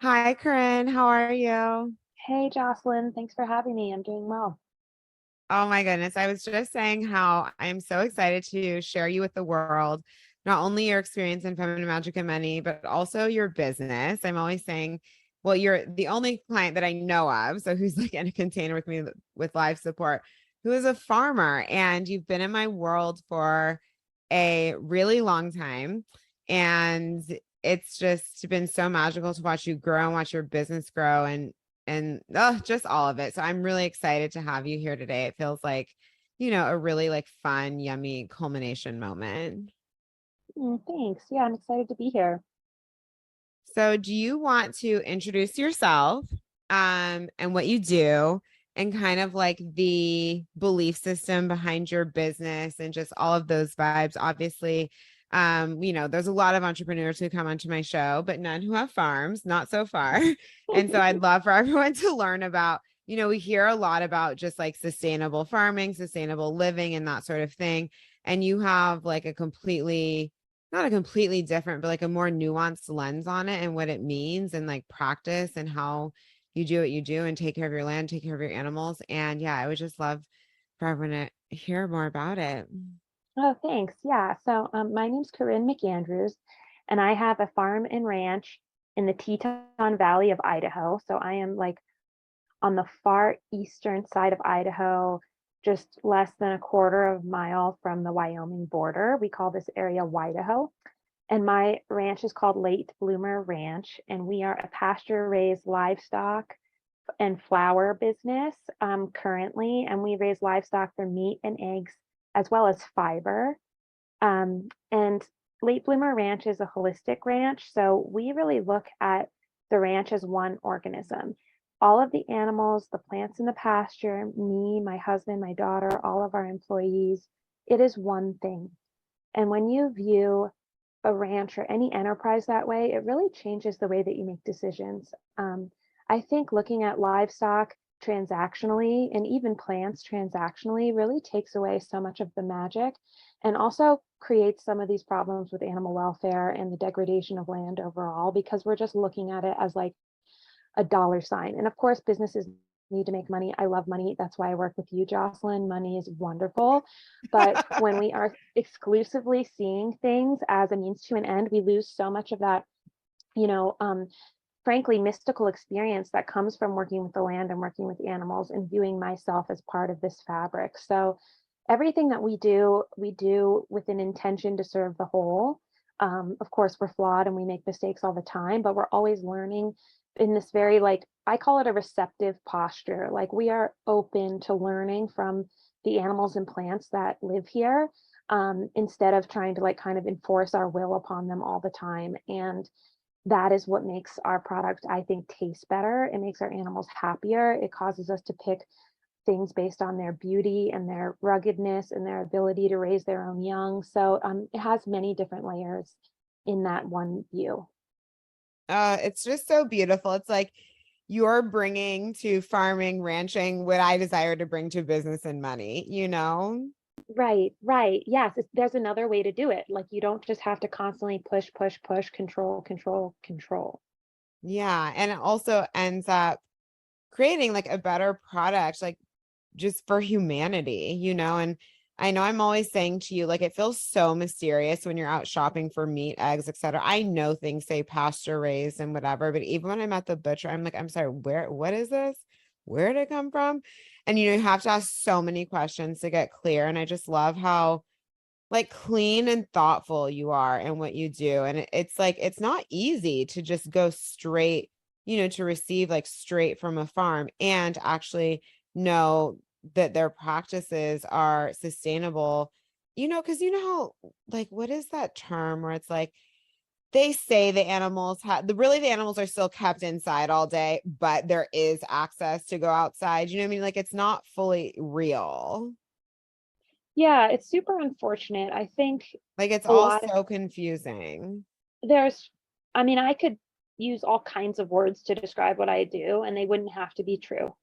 Hi, Corinne. How are you? Hey, Jocelyn. Thanks for having me. I'm doing well. Oh my goodness. I was just saying how I'm so excited to share you with the world, not only your experience in feminine magic and money, but also your business. I'm always saying, well, you're the only client that I know of. So who's like in a container with me with live support, who is a farmer. And you've been in my world for a really long time. And it's just been so magical to watch you grow and watch your business grow. And just all of it. So I'm really excited to have you here today. It feels like, a really like fun, yummy culmination moment. Thanks. Yeah, I'm excited to be here. So do you want to introduce yourself and what you do and kind of like the belief system behind your business and just all of those vibes? Obviously, there's a lot of entrepreneurs who come onto my show, but none who have farms, not so far. And so I'd love for everyone to learn about, we hear a lot about just like sustainable farming, sustainable living, and that sort of thing. And you have like a completely not a completely different, but like a more nuanced lens on it and what it means and like practice and how you do what you do and take care of your land, take care of your animals. And yeah, I would just love for everyone to hear more about it. Oh, thanks. Yeah. My name's Corinne McAndrews, and I have a farm and ranch in the Teton Valley of Idaho. So I am like on the far eastern side of Idaho, just less than a quarter of a mile from the Wyoming border. We call this area Idaho. And my ranch is called Late Bloomer Ranch, and we are a pasture raised livestock and flour business currently, and we raise livestock for meat and eggs as well as fiber. And Late Bloomer Ranch is a holistic ranch, so we really look at the ranch as one organism. All of the animals, the plants in the pasture, me, my husband, my daughter, all of our employees, it is one thing. And when you view a ranch or any enterprise that way, it really changes the way that you make decisions. I think looking at livestock transactionally and even plants transactionally really takes away so much of the magic and also creates some of these problems with animal welfare and the degradation of land overall because we're just looking at it as like a dollar sign. And of course, businesses need to make money. I love money. That's why I work with you, Jocelyn. Money is wonderful. But when we are exclusively seeing things as a means to an end, we lose so much of that, you know, um, frankly, mystical experience that comes from working with the land and working with animals and viewing myself as part of this fabric. So everything that we do with an intention to serve the whole. Of course, we're flawed and we make mistakes all the time, but we're always learning in this very, like, I call it a receptive posture. Like we are open to learning from the animals and plants that live here, instead of trying to like kind of enforce our will upon them all the time. And that is what makes our product, I think, taste better. It makes our animals happier. It causes us to pick things based on their beauty and their ruggedness and their ability to raise their own young. So it has many different layers in that one view. It's just so beautiful. It's like you're bringing to farming, ranching what I desire to bring to business and money, you know? Right, right. Yes, there's another way to do it. Like you don't just have to constantly push, push, push, control, control, control. Yeah. And it also ends up creating like a better product, like just for humanity, and I know I'm always saying to you, like, it feels so mysterious when you're out shopping for meat, eggs, etc. I know things say pasture raised and whatever, but even when I'm at the butcher, I'm like, I'm sorry, what is this? Where did it come from? And you have to ask so many questions to get clear. And I just love how like clean and thoughtful you are and what you do. And it's like, it's not easy to just go straight, to receive like straight from a farm and actually know that their practices are sustainable, because how, like, what is that term where it's like, they say the animals have the animals are still kept inside all day, but there is access to go outside. You know what I mean? Like it's not fully real. Yeah, it's super unfortunate. I think Like it's a all lot of so confusing. there's, I mean, I could use all kinds of words to describe what I do, and they wouldn't have to be true.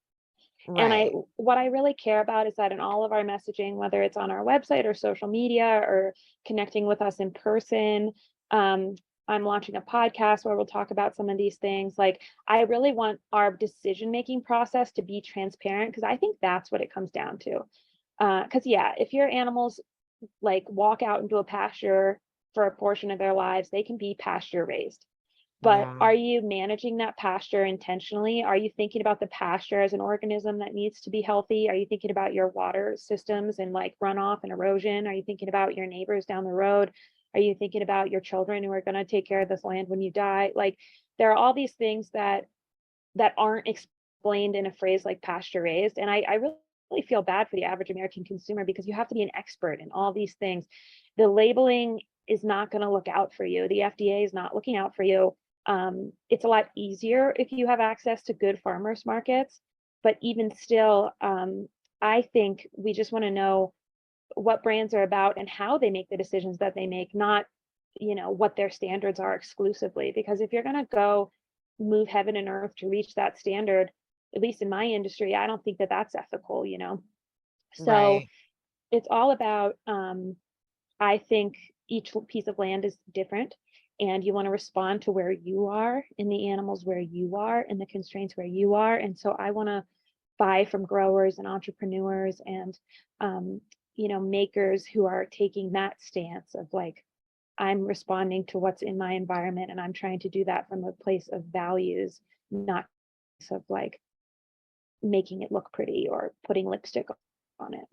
And Right. what I really care about is that in all of our messaging, whether it's on our website or social media or connecting with us in person, um, I'm launching a podcast where we'll talk about some of these things. Like, I really want our decision-making process to be transparent, because I think that's what it comes down to. Because yeah, if your animals like walk out into a pasture for a portion of their lives, they can be pasture raised. But Yeah. are you managing that pasture intentionally? Are you thinking about the pasture as an organism that needs to be healthy? Are you thinking about your water systems and like runoff and erosion? Are you thinking about your neighbors down the road? Are you thinking about your children who are going to take care of this land when you die? Like, there are all these things that aren't explained in a phrase like pasture raised. And I really feel bad for the average American consumer, because you have to be an expert in all these things. The labeling is not going to look out for you. The FDA is not looking out for you. It's a lot easier if you have access to good farmers markets, but even still, I think we just want to know what brands are about and how they make the decisions that they make, not, what their standards are exclusively. Because if you're going to go move heaven and earth to reach that standard, at least in my industry, I don't think that that's ethical. So Right. it's all about, I think each piece of land is different, and you want to respond to where you are and the animals where you are and the constraints where you are. And so I want to buy from growers and entrepreneurs and, makers who are taking that stance of like, I'm responding to what's in my environment, and I'm trying to do that from a place of values, not of like making it look pretty or putting lipstick on it.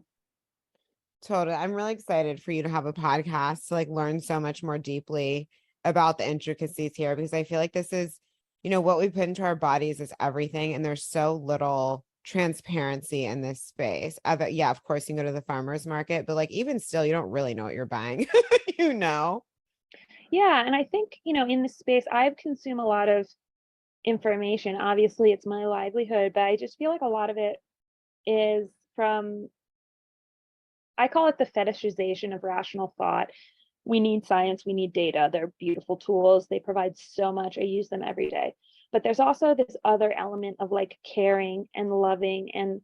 Totally. I'm really excited for you to have a podcast to like learn so much more deeply about the intricacies here, because I feel like this is, what we put into our bodies is everything. And there's so little transparency in this space. Yeah, of course, you can go to the farmer's market, but like even still, you don't really know what you're buying, you know? Yeah, and I think, in this space, I've consumed a lot of information. Obviously, it's my livelihood, but I just feel like a lot of it is from, I call it the fetishization of rational thought. We need science, we need data. They're beautiful tools. They provide so much. I use them every day. But there's also this other element of like caring and loving and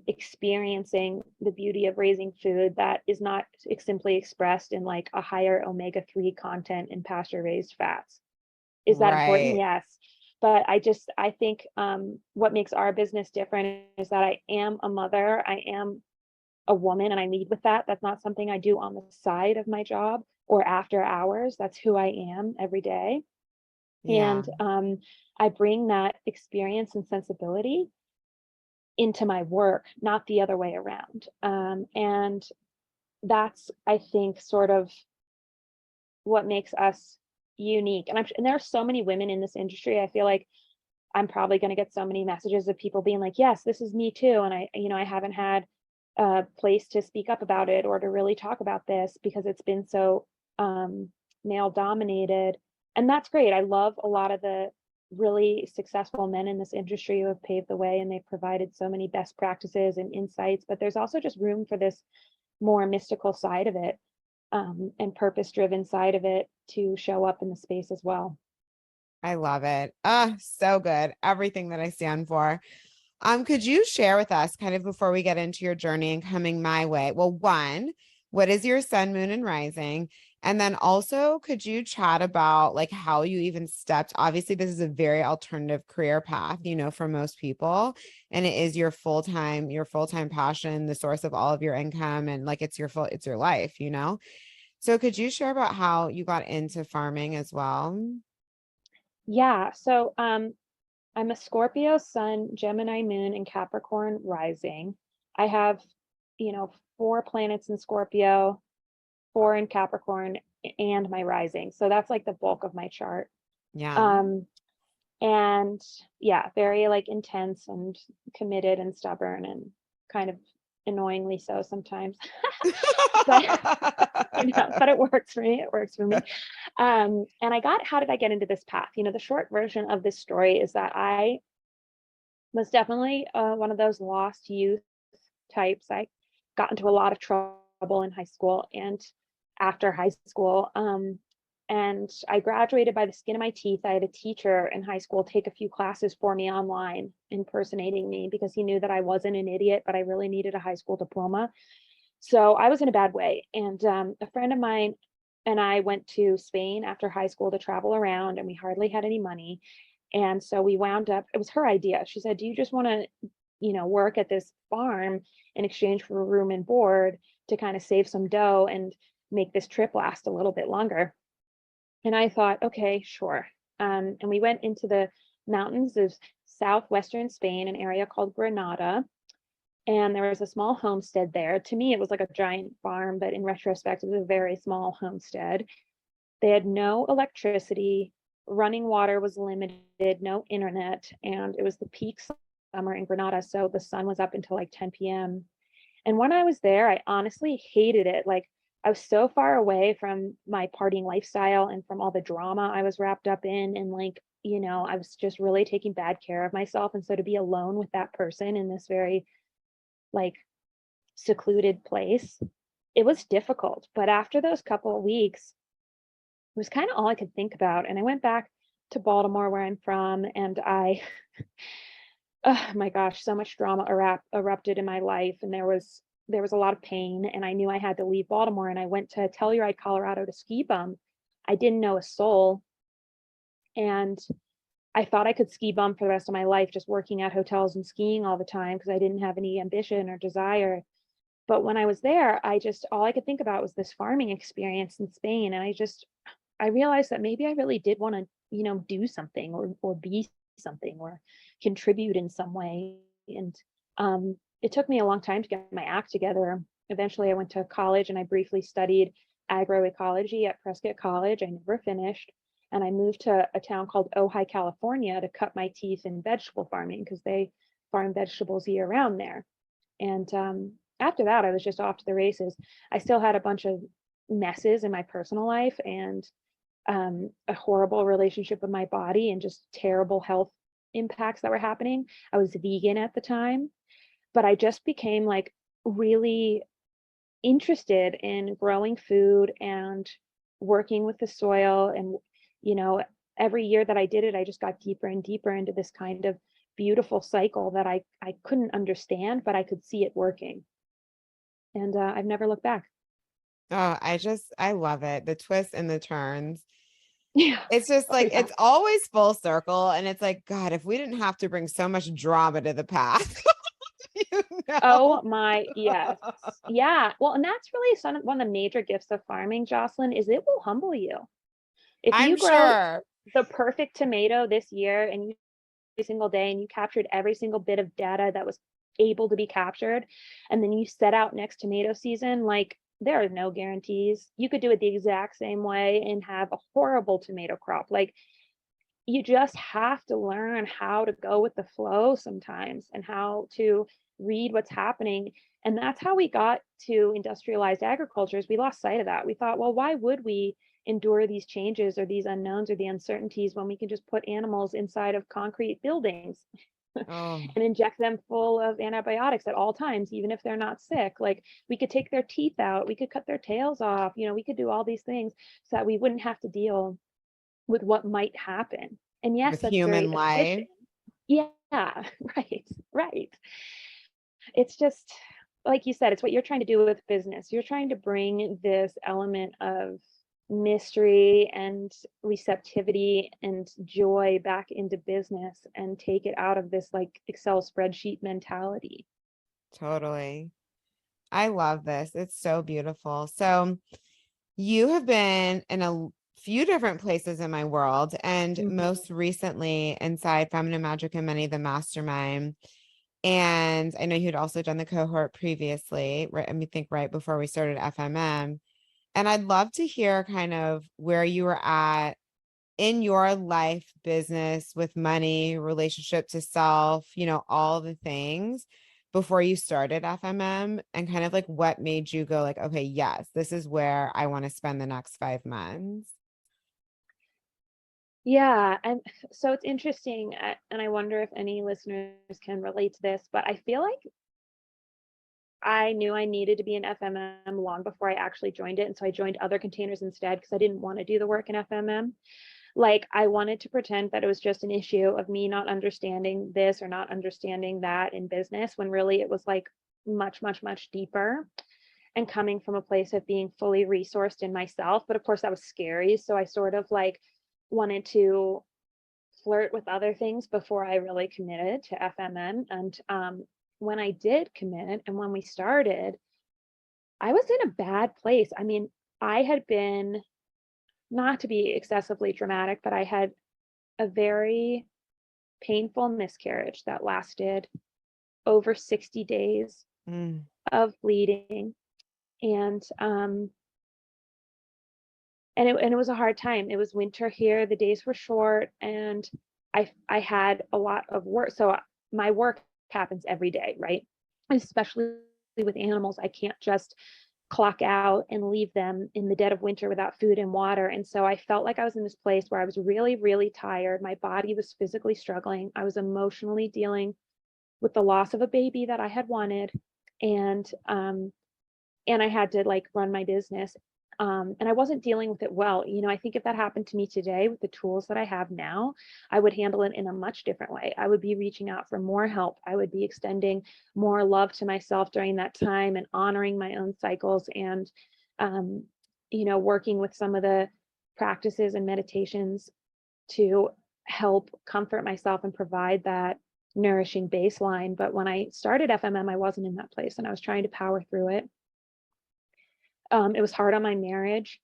experiencing the beauty of raising food that is not simply expressed in like a higher omega-3 content in pasture raised fats. Is that important? Right. Yes. But I think what makes our business different is that I am a mother, I am a woman, and I lead with that. That's not something I do on the side of my job or after hours. That's who I am every day. Yeah. And I bring that experience and sensibility into my work, not the other way around. And that's, I think, sort of what makes us unique. And there are so many women in this industry. I feel like I'm probably going to get so many messages of people being like, yes, this is me too. And I haven't had a place to speak up about it or to really talk about this because it's been so male dominated. And that's great. I love a lot of the really successful men in this industry who have paved the way, and they've provided so many best practices and insights. But there's also just room for this more mystical side of it, and purpose driven side of it to show up in the space as well. I love it. Ah, so good. Everything that I stand for. Could you share with us kind of before we get into your journey and coming my way? Well, one, what is your sun, moon, and rising? And then also, could you chat about like how you even stepped? Obviously, this is a very alternative career path, for most people. And it is your full-time passion, the source of all of your income, and like it's your life. So could you share about how you got into farming as well? Yeah. So I'm a Scorpio sun, Gemini moon, and Capricorn rising. I have, 4 planets in Scorpio, 4 in Capricorn, and my rising. So that's like the bulk of my chart. Yeah. Um, and yeah, very like intense and committed and stubborn and kind of annoyingly so sometimes. But but it works for me. It works for me. And how did I get into this path? The short version of this story is that I was definitely one of those lost youth types. I got into a lot of trouble in high school and after high school. And I graduated by the skin of my teeth. I had a teacher in high school take a few classes for me online, impersonating me because he knew that I wasn't an idiot, but I really needed a high school diploma. So I was in a bad way. And a friend of mine and I went to Spain after high school to travel around, and we hardly had any money. And so we wound up, it was her idea. She said, "Do you just want to, work at this farm in exchange for room and board to kind of save some dough and make this trip last a little bit longer?" And I thought, okay, sure. And we went into the mountains of southwestern Spain, an area called Granada. And there was a small homestead there. To me, it was like a giant farm, but in retrospect, it was a very small homestead. They had no electricity, running water was limited, no internet, and it was the peak summer in Granada. So the sun was up until like 10 p.m. And when I was there, I honestly hated it. Like, I was so far away from my partying lifestyle and from all the drama I was wrapped up in. And like, I was just really taking bad care of myself. And so to be alone with that person in this very like secluded place, it was difficult. But after those couple of weeks, it was kind of all I could think about. And I went back to Baltimore, where I'm from, and oh my gosh, so much drama erupted in my life, and there was a lot of pain, and I knew I had to leave Baltimore, and I went to Telluride, Colorado to ski bum. I didn't know a soul, and I thought I could ski bum for the rest of my life, just working at hotels and skiing all the time because I didn't have any ambition or desire. But when I was there, all I could think about was this farming experience in Spain. And I realized that maybe I really did want to, do something or be something or contribute in some way. And it took me a long time to get my act together. Eventually, I went to college and I briefly studied agroecology at Prescott College. I never finished. And I moved to a town called Ojai, California to cut my teeth in vegetable farming because they farm vegetables year round there. And after that, I was just off to the races. I still had a bunch of messes in my personal life and a horrible relationship with my body and just terrible health impacts that were happening. I was vegan at the time, but I just became like really interested in growing food and working with the soil. And, every year that I did it, I just got deeper and deeper into this kind of beautiful cycle that I couldn't understand, but I could see it working. And I've never looked back. Oh, I love it. The twists and the turns. Yeah. It's just Oh, like, yeah. it's always full circle. And it's like, God, if we didn't have to bring so much drama to the path, you know? Oh my, yes. Yeah. Well, and that's really one of the major gifts of farming, Jocelyn, is it will humble you. If I'm you grow sure. the perfect tomato this year and you every single day and you captured every single bit of data that was able to be captured, and then you set out next tomato season, like there are no guarantees. You could do it the exact same way and have a horrible tomato crop. Like, you just have to learn how to go with the flow sometimes and how to read what's happening. And that's how we got to industrialized agriculture. Is we lost sight of that. We thought, well, why would we endure these changes or these unknowns or the uncertainties when we can just put animals inside of concrete buildings Oh, and inject them full of antibiotics at all times, even if they're not sick? Like, we could take their teeth out, we could cut their tails off, we could do all these things so that we wouldn't have to deal with what might happen. And yes, with that's very human life. efficient. Yeah, right, right. It's just like you said, it's what you're trying to do with business. You're trying to bring this element of mystery and receptivity and joy back into business and take it out of this like Excel spreadsheet mentality. Totally. I love this. It's so beautiful. So you have been in a few different places in my world, and Mhm. most recently inside Feminine Magic and Money, the mastermind. And I know you'd also done the cohort previously, right? I mean, think right before we started FMM. And I'd love to hear kind of where you were at in your life, business, with money, relationship to self, all the things before you started FMM, and kind of like what made you go like, okay, yes, this is where I want to spend the next 5 months. Yeah, and so it's interesting, and I wonder if any listeners can relate to this, but I feel like I knew I needed to be in FMM long before I actually joined it. And so I joined other containers instead because I didn't want to do the work in FMM. Like, I wanted to pretend that it was just an issue of me not understanding this or not understanding that in business, when really it was like much, much, much deeper. and coming from a place of being fully resourced in myself. But of course, that was scary. So I sort of like wanted to flirt with other things before I really committed to FMM. And when I did commit and when we started, I was in a bad place. I mean, I had been, not to be excessively dramatic, but I had a very painful miscarriage that lasted over 60 days Mm. of bleeding. And and it was a hard time. It was winter here, the days were short, and I had a lot of work. So my work happens every day, right? Especially with animals, I can't just clock out and leave them in the dead of winter without food and water. And so I felt like I was in this place where I was really, really tired. My body was physically struggling. I was emotionally dealing with the loss of a baby that I had wanted. And I had to like run my business. And I wasn't dealing with it well. You know, I think if that happened to me today with the tools that I have now, I would handle it in a much different way. I would be reaching out for more help. I would be extending more love to myself during that time and honoring my own cycles and, um, you know, working with some of the practices and meditations to help comfort myself and provide that nourishing baseline. But when I started FMM, I wasn't in that place and I was trying to power through it. It was hard on my marriage.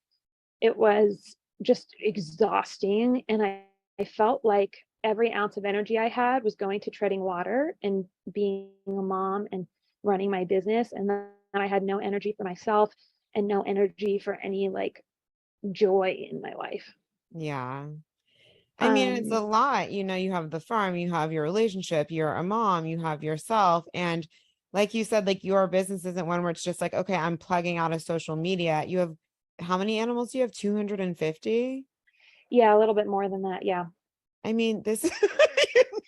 It was just exhausting. And I felt like every ounce of energy I had was going to treading water and being a mom and running my business. And then I had no energy for myself and no energy for any like joy in my life. Yeah. I mean, it's a Um, lot. You have the farm, you have your relationship, you're a mom, you have yourself. And like you said, like your business isn't one where it's just like, okay, I'm plugging out of social media. You have how many animals do you have? 250? yeah, a little bit more than that. Yeah. I mean, this,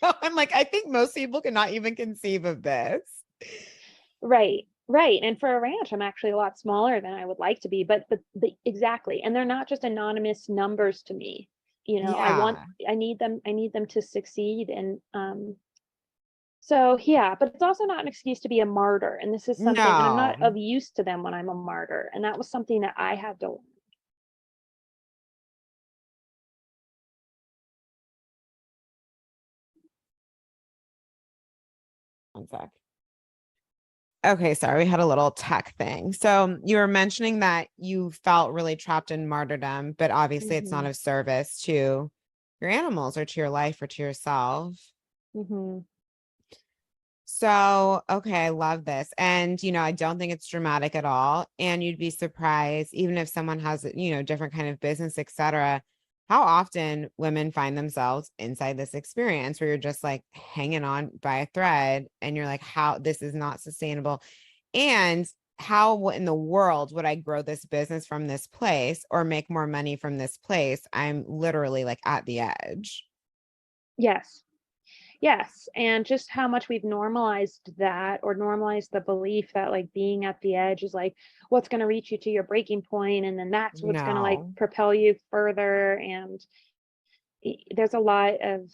I'm like, I think most people cannot even conceive of this. Right, right, and for a ranch, I'm actually a lot smaller than I would like to be, but exactly, and they're not just anonymous numbers to me, you know, Yeah. I need them to succeed, and, so, yeah, but it's also not an excuse to be a martyr, and this is something and I'm not No. of use to them when I'm a martyr, and that was something that I had to. One sec. Okay, sorry, we had a little tech thing. So you were mentioning that you felt really trapped in martyrdom, but obviously it's not Mhm, of service to your animals or to your life or to yourself. mhm. So, okay, I love this. And, I don't think it's dramatic at all. And you'd be surprised, even if someone has, different kind of business, etc., how often women find themselves inside this experience where you're just like hanging on by a thread and you're like, how this is not sustainable. And how in the world would I grow this business from this place or make more money from this place? I'm literally like at the edge. Yes. Yes, and just how much we've normalized that or normalized the belief that like being at the edge is like what's going to reach you to your breaking point and then that's what's going to like No. propel you further and there's a lot of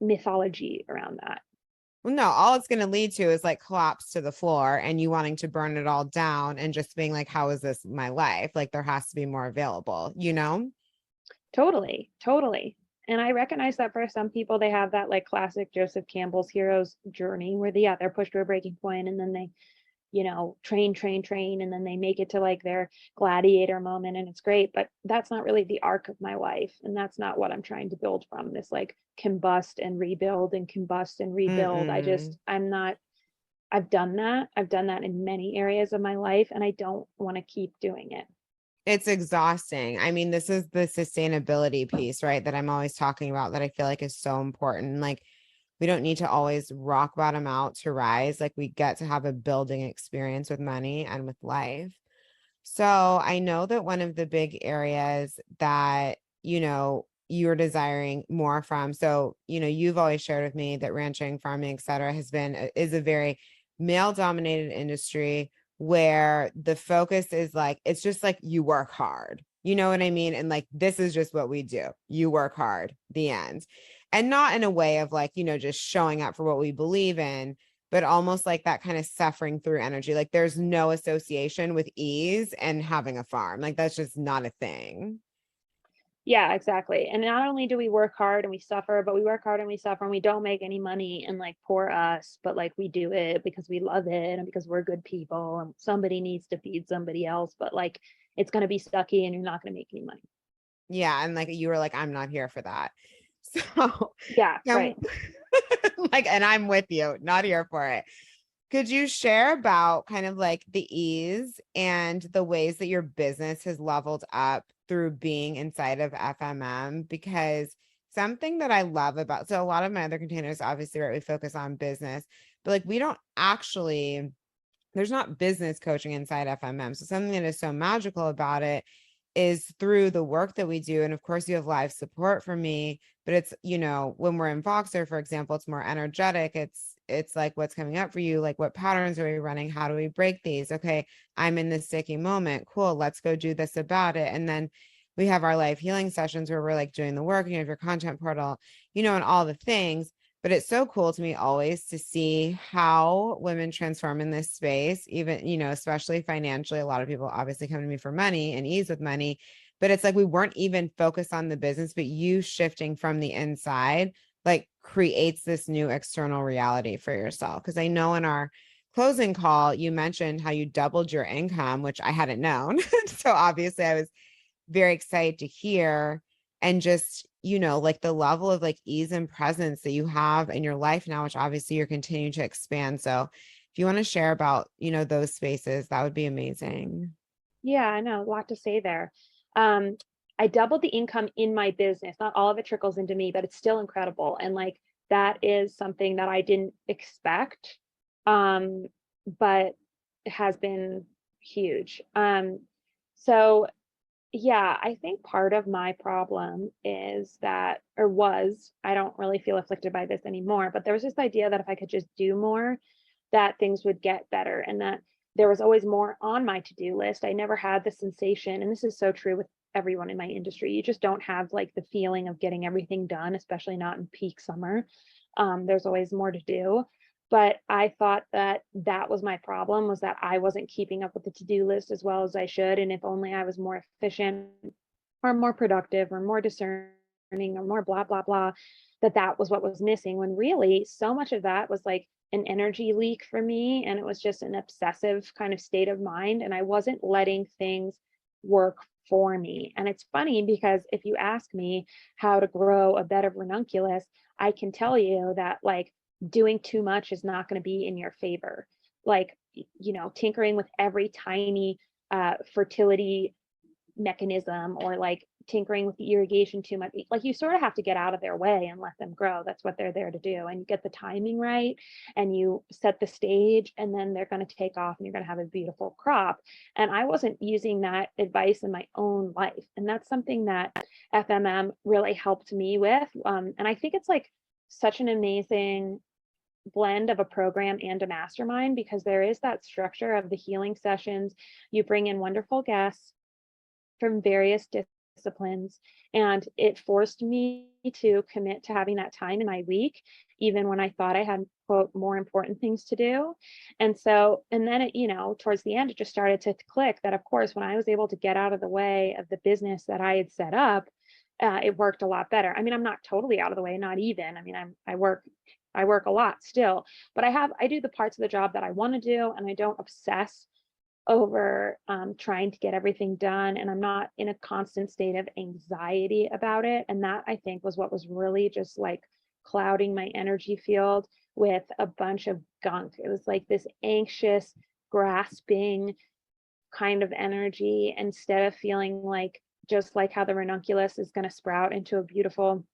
mythology around that. Well, no, all it's going to lead to is like collapse to the floor and you wanting to burn it all down and just being like, how is this my life? Like there has to be more available? Totally, totally. And I recognize that for some people they have that like classic Joseph Campbell's hero's journey where they're pushed to a breaking point and then they train, train, train, and then they make it to like their gladiator moment and it's great. But that's not really the arc of my life. And that's not what I'm trying to build from this like combust and rebuild and combust and rebuild. Mm-mm. I'm not, I've done that. I've done that in many areas of my life and I don't want to keep doing it. It's exhausting. I mean, this is the sustainability piece, right? That I'm always talking about that I feel like is so important. Like, we don't need to always rock bottom out to rise. Like, we get to have a building experience with money and with life. So I know that one of the big areas that, you're desiring more from. So, you've always shared with me that ranching, farming, et cetera, is a very male dominated industry where the focus is like, it's just like you work hard. You know what I mean? And like, this is just what we do. You work hard, the end. And not in a way of like, just showing up for what we believe in, but almost like that kind of suffering through energy. Like there's no association with ease and having a farm. Like that's just not a thing. Yeah, exactly. And not only do we work hard and we suffer, but we work hard and we suffer and we don't make any money, and like poor us, but like we do it because we love it and because we're good people and somebody needs to feed somebody else, but like it's going to be sucky and you're not going to make any money. Yeah. And like you were like, I'm not here for that. So Yeah, um, right. like, and I'm with you, not here for it. Could you share about kind of like the ease and the ways that your business has leveled up through being inside of FMM? Because something that I love about, so a lot of my other containers, obviously, right, we focus on business, but like we don't actually, there's not business coaching inside FMM. So something that is so magical about it is through the work that we do. And of course, you have live support for me, but it's, you know, when we're in Voxer, for example, it's more energetic. It's like what's coming up for you, like what patterns are we running? How do we break these? Okay, I'm in this sticky moment. Cool, let's go do this about it. And then we have our live healing sessions where we're like doing the work, and you have your content portal, you know, and all the things. But it's so cool to me always to see how women transform in this space, even, you know, especially financially. A lot of people obviously come to me for money and ease with money, but it's like we weren't even focused on the business, but you shifting from the inside like creates this new external reality for yourself. Because I know in our closing call, you mentioned how you doubled your income, which I hadn't known. So obviously I was very excited to hear, and just, you know, like the level of like ease and presence that you have in your life now, which obviously you're continuing to expand. So if you want to share about, you know, those spaces, that would be amazing. Yeah, I know, a lot to say there. Um, I doubled the income in my business. Not all of it trickles into me, but it's still incredible. And like that is something that I didn't expect. But it has been huge. So yeah, I think part of my problem is that, or was, I don't really feel afflicted by this anymore, but there was this idea that if I could just do more, that things would get better, and that there was always more on my to-do list. I never had the sensation, and this is so true with everyone in my industry. You just don't have like the feeling of getting everything done, especially not in peak summer. There's always more to do. But I thought that that was my problem, was that I wasn't keeping up with the to-do list as well as I should. And if only I was more efficient or more productive or more discerning or more blah, blah, blah, that that was what was missing. When really so much of that was like an energy leak for me. And it was just an obsessive kind of state of mind. And I wasn't letting things work for me. And it's funny because if you ask me how to grow a bed of ranunculus, I can tell you that like doing too much is not going to be in your favor. Like, you know, tinkering with every tiny fertility mechanism, or like tinkering with the irrigation too much, like you sort of have to get out of their way and let them grow. That's what they're there to do. And you get the timing right and you set the stage, and then they're going to take off and you're going to have a beautiful crop. And I wasn't using that advice in my own life, and that's something that FMM really helped me with. And I think it's like such an amazing blend of a program and a mastermind, because there is that structure of the healing sessions. You bring in wonderful guests from various disciplines, and it forced me to commit to having that time in my week, even when I thought I had quote more important things to do. And so, and then it, you know, towards the end it just started to click that of course when I was able to get out of the way of the business that I had set up, it worked a lot better. I mean, I'm not totally out of the way, not even. I mean, I work a lot still, but I do the parts of the job that I want to do, and I don't obsess over trying to get everything done. And I'm not in a constant state of anxiety about it. And that I think was what was really just like clouding my energy field with a bunch of gunk. It was like this anxious, grasping kind of energy, instead of feeling like, just like how the ranunculus is going to sprout into a beautiful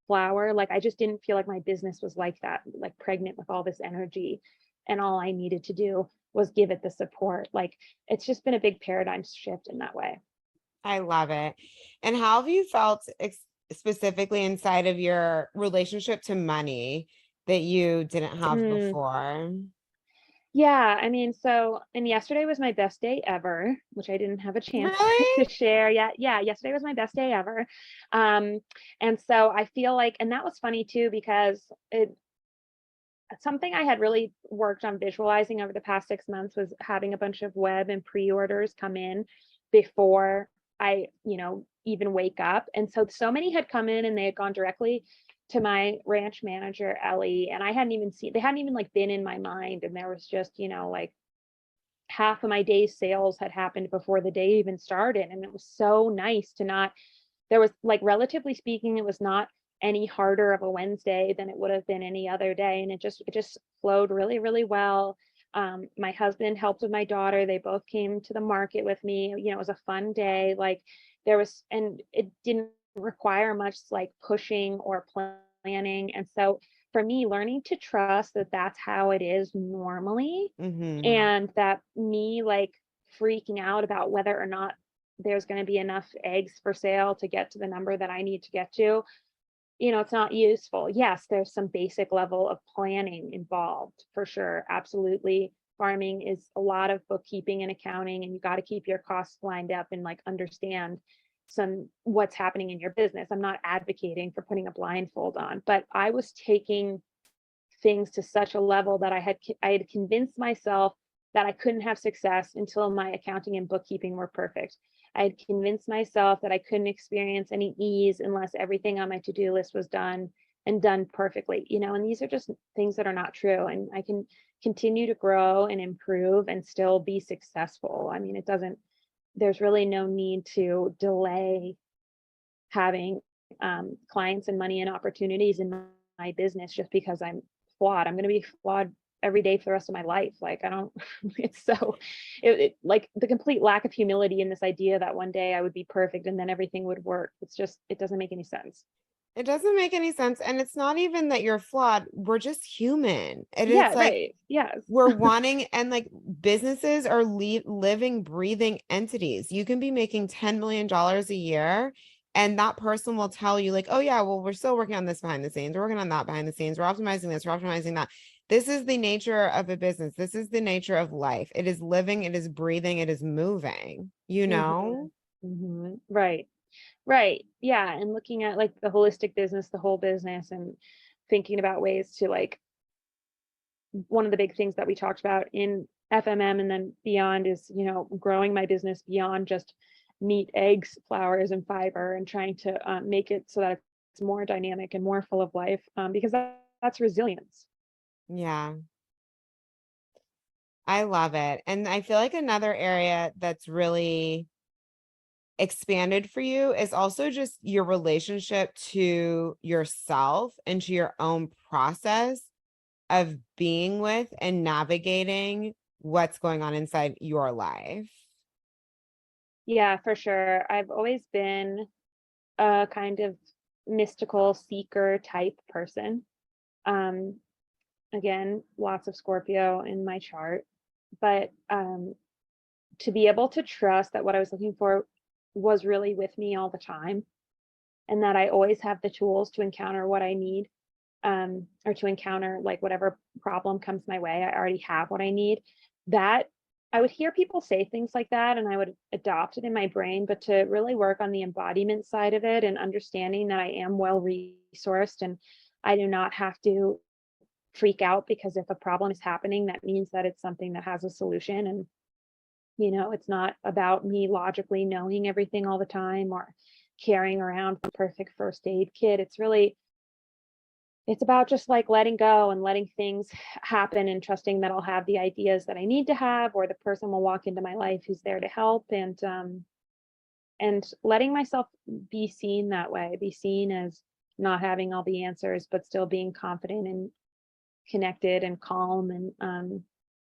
flower. Like I just didn't feel like my business was like that, like pregnant with all this energy. And all I needed to do was give it the support. Like it's just been a big paradigm shift in that way. I love it. And how have you felt specifically inside of your relationship to money that you didn't have Mm, before? yeah, I mean, so, and yesterday was my best day ever, which I didn't have a chance Really? to share yet. Yeah, yesterday was my best day ever. Um, and so I feel like, and that was funny too, because something I had really worked on visualizing over the past 6 months was having a bunch of web and pre-orders come in before I, even wake up. And so many had come in and they had gone directly to my ranch manager, Ellie, and they hadn't even like been in my mind. And there was just, like half of my day's sales had happened before the day even started. And it was so nice to not, there was like, relatively speaking, it was not any harder of a Wednesday than it would have been any other day. And it just flowed really, really well. My husband helped with my daughter. They both came to the market with me. It was a fun day. Like and it didn't require much like pushing or planning. And so for me, learning to trust that that's how it is normally, Mm-hmm. and that me like freaking out about whether or not there's going to be enough eggs for sale to get to the number that I need to get to, it's not useful. Yes, there's some basic level of planning involved for sure. Absolutely. Farming is a lot of bookkeeping and accounting, and you got to keep your costs lined up and like understand some what's happening in your business. I'm not advocating for putting a blindfold on, but I was taking things to such a level that I had convinced myself that I couldn't have success until my accounting and bookkeeping were perfect. I had convinced myself that I couldn't experience any ease unless everything on my to-do list was done and done perfectly, and these are just things that are not true. And I can continue to grow and improve and still be successful. I mean, there's really no need to delay having clients and money and opportunities in my business just because I'm flawed. I'm going to be flawed every day for the rest of my life. Like I don't, it's so, like the complete lack of humility in this idea that one day I would be perfect and then everything would work. It doesn't make any sense. It doesn't make any sense. And it's not even that you're flawed. We're just human. And it's Yeah, like right. Yes. we're wanting, and like businesses are living, breathing entities. You can be making $10 million a year, and that person will tell you, like, oh, yeah, well, we're still working on this behind the scenes. We're working on that behind the scenes. We're optimizing this, we're optimizing that. This is the nature of a business. This is the nature of life. It is living, it is breathing, it is moving, you Hmm. know? Hmm. Right. Right. Yeah. And looking at like the holistic business, the whole business, and thinking about ways to like, one of the big things that we talked about in FMM and then beyond is, growing my business beyond just meat, eggs, flowers, and fiber, and trying to make it so that it's more dynamic and more full of life, because that's resilience. Yeah. I love it. And I feel like another area that's really expanded for you is also just your relationship to yourself and to your own process of being with and navigating what's going on inside your life. Yeah, for sure. I've always been a kind of mystical seeker type person. Um, Again, lots of Scorpio in my chart, but to be able to trust that what I was looking for was really with me all the time, and that I always have the tools to encounter what I need, or to encounter like whatever problem comes my way. I already have what I need. That I would hear people say things like that and I would adopt it in my brain, but to really work on the embodiment side of it and understanding that I am well resourced and I do not have to freak out because if a problem is happening, that means that it's something that has a solution. And it's not about me logically knowing everything all the time or carrying around the perfect first aid kit. It's about just like letting go and letting things happen and trusting that I'll have the ideas that I need to have, or the person will walk into my life who's there to help, and letting myself be seen that way, be seen as not having all the answers, but still being confident and connected and calm. And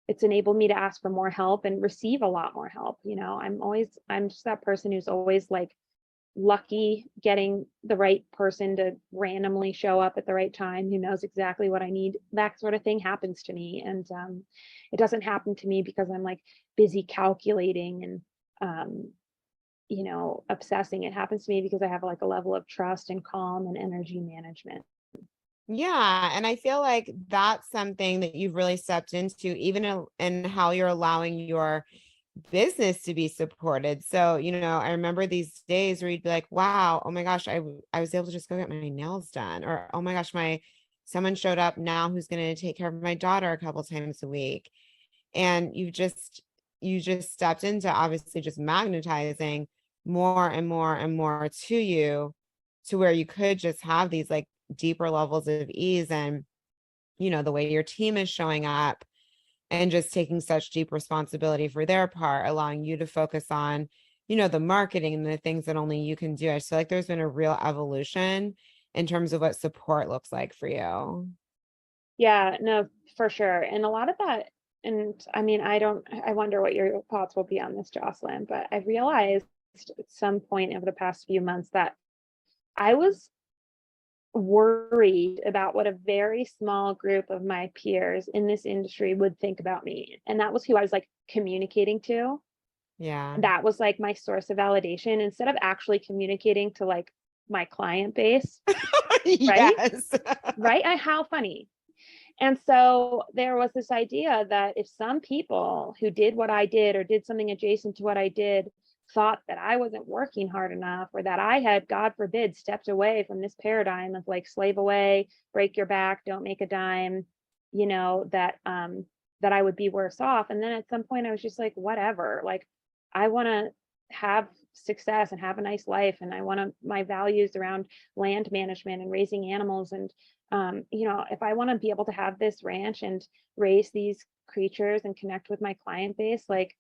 it's enabled me to ask for more help and receive a lot more help. I'm just that person who's always like lucky getting the right person to randomly show up at the right time who knows exactly what I need. That sort of thing happens to me. And it doesn't happen to me because I'm like busy calculating and obsessing. It happens to me because I have like a level of trust and calm and energy management. Yeah. And I feel like that's something that you've really stepped into, even in how you're allowing your business to be supported. So, I remember these days where you'd be like, wow, oh my gosh, I was able to just go get my nails done. Or, oh my gosh, my someone showed up now who's going to take care of my daughter a couple times a week. And you just stepped into obviously just magnetizing more and more and more to you, to where you could just have these like deeper levels of ease. And the way your team is showing up and just taking such deep responsibility for their part, allowing you to focus on, the marketing and the things that only you can do. I feel like there's been a real evolution in terms of what support looks like for you. Yeah, no, for sure. And a lot of that, and I mean, I wonder what your thoughts will be on this, Jocelyn, but I realized at some point over the past few months that I was worried about what a very small group of my peers in this industry would think about me. And that was who I was like communicating to. Yeah. That was like my source of validation instead of actually communicating to like my client base, right? Yes. Right? How funny. And so there was this idea that if some people who did what I did or did something adjacent to what I did thought that I wasn't working hard enough, or that I had, God forbid, stepped away from this paradigm of like slave away, break your back, don't make a dime, that I would be worse off. And then at some point I was just like, whatever, like I want to have success and have a nice life. And I want to, my values around land management and raising animals and if I want to be able to have this ranch and raise these creatures and connect with my client base, like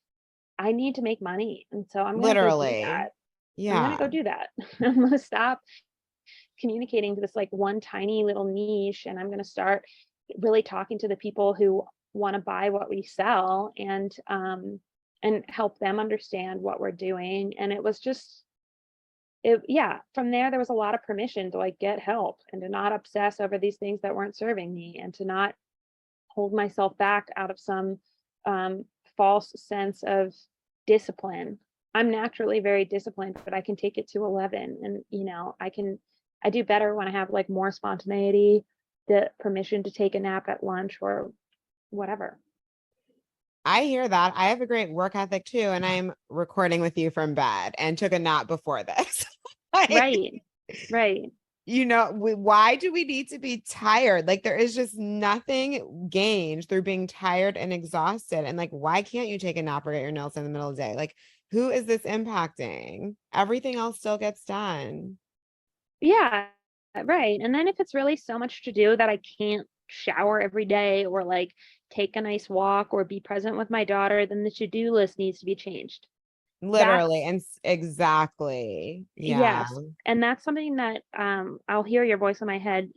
I need to make money. And so I'm going to go do Literally. that. I'm going to Yeah. go do that. I'm going to stop communicating to this like one tiny little niche. And I'm going to start really talking to the people who want to buy what we sell and help them understand what we're doing. And it was just, yeah, from there was a lot of permission to like get help and to not obsess over these things that weren't serving me and to not hold myself back out of some um, false sense of discipline. I'm naturally very disciplined, but I can take it to 11. And I do better when I have like more spontaneity, the permission to take a nap at lunch or whatever. I hear that. I have a great work ethic too, and I'm recording with you from bed and took a nap before this. Like, Right. Right. why do we need to be tired? Like, there is just nothing gained through being tired and exhausted. And like, why can't you take a nap or get your nails in the middle of the day? Like, who is this impacting? Everything else still gets done. Yeah, right. And then if it's really so much to do that I can't shower every day or like take a nice walk or be present with my daughter, then the to-do list needs to be changed. Literally. That's And exactly. Yeah. yes. And that's something that I'll hear your voice in my head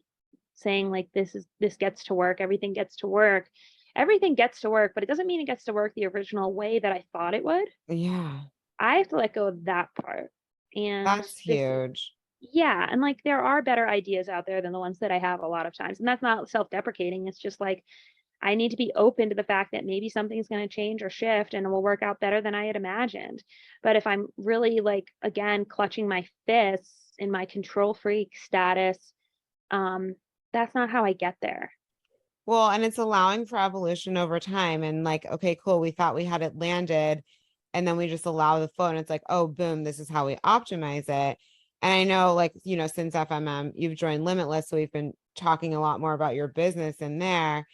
saying like this gets to work, everything gets to work. Everything gets to work, but it doesn't mean it gets to work the original way that I thought it would. Yeah. I have to let go of that part. And That's this huge. Yeah, and, like, there are better ideas out there than the ones that I have a lot of times, and that's not self-deprecating, it's just, like, I need to be open to the fact that maybe something's gonna change or shift and it will work out better than I had imagined. But if I'm really, like, again, clutching my fists in my control freak status, um, that's not how I get there. Well, and it's allowing for evolution over time. And like, okay, cool. We thought we had it landed. And then we just allow the flow. And it's like, oh, boom, this is how we optimize it. And I know, like, since FMM, you've joined Limitless. So we've been talking a lot more about your business in there.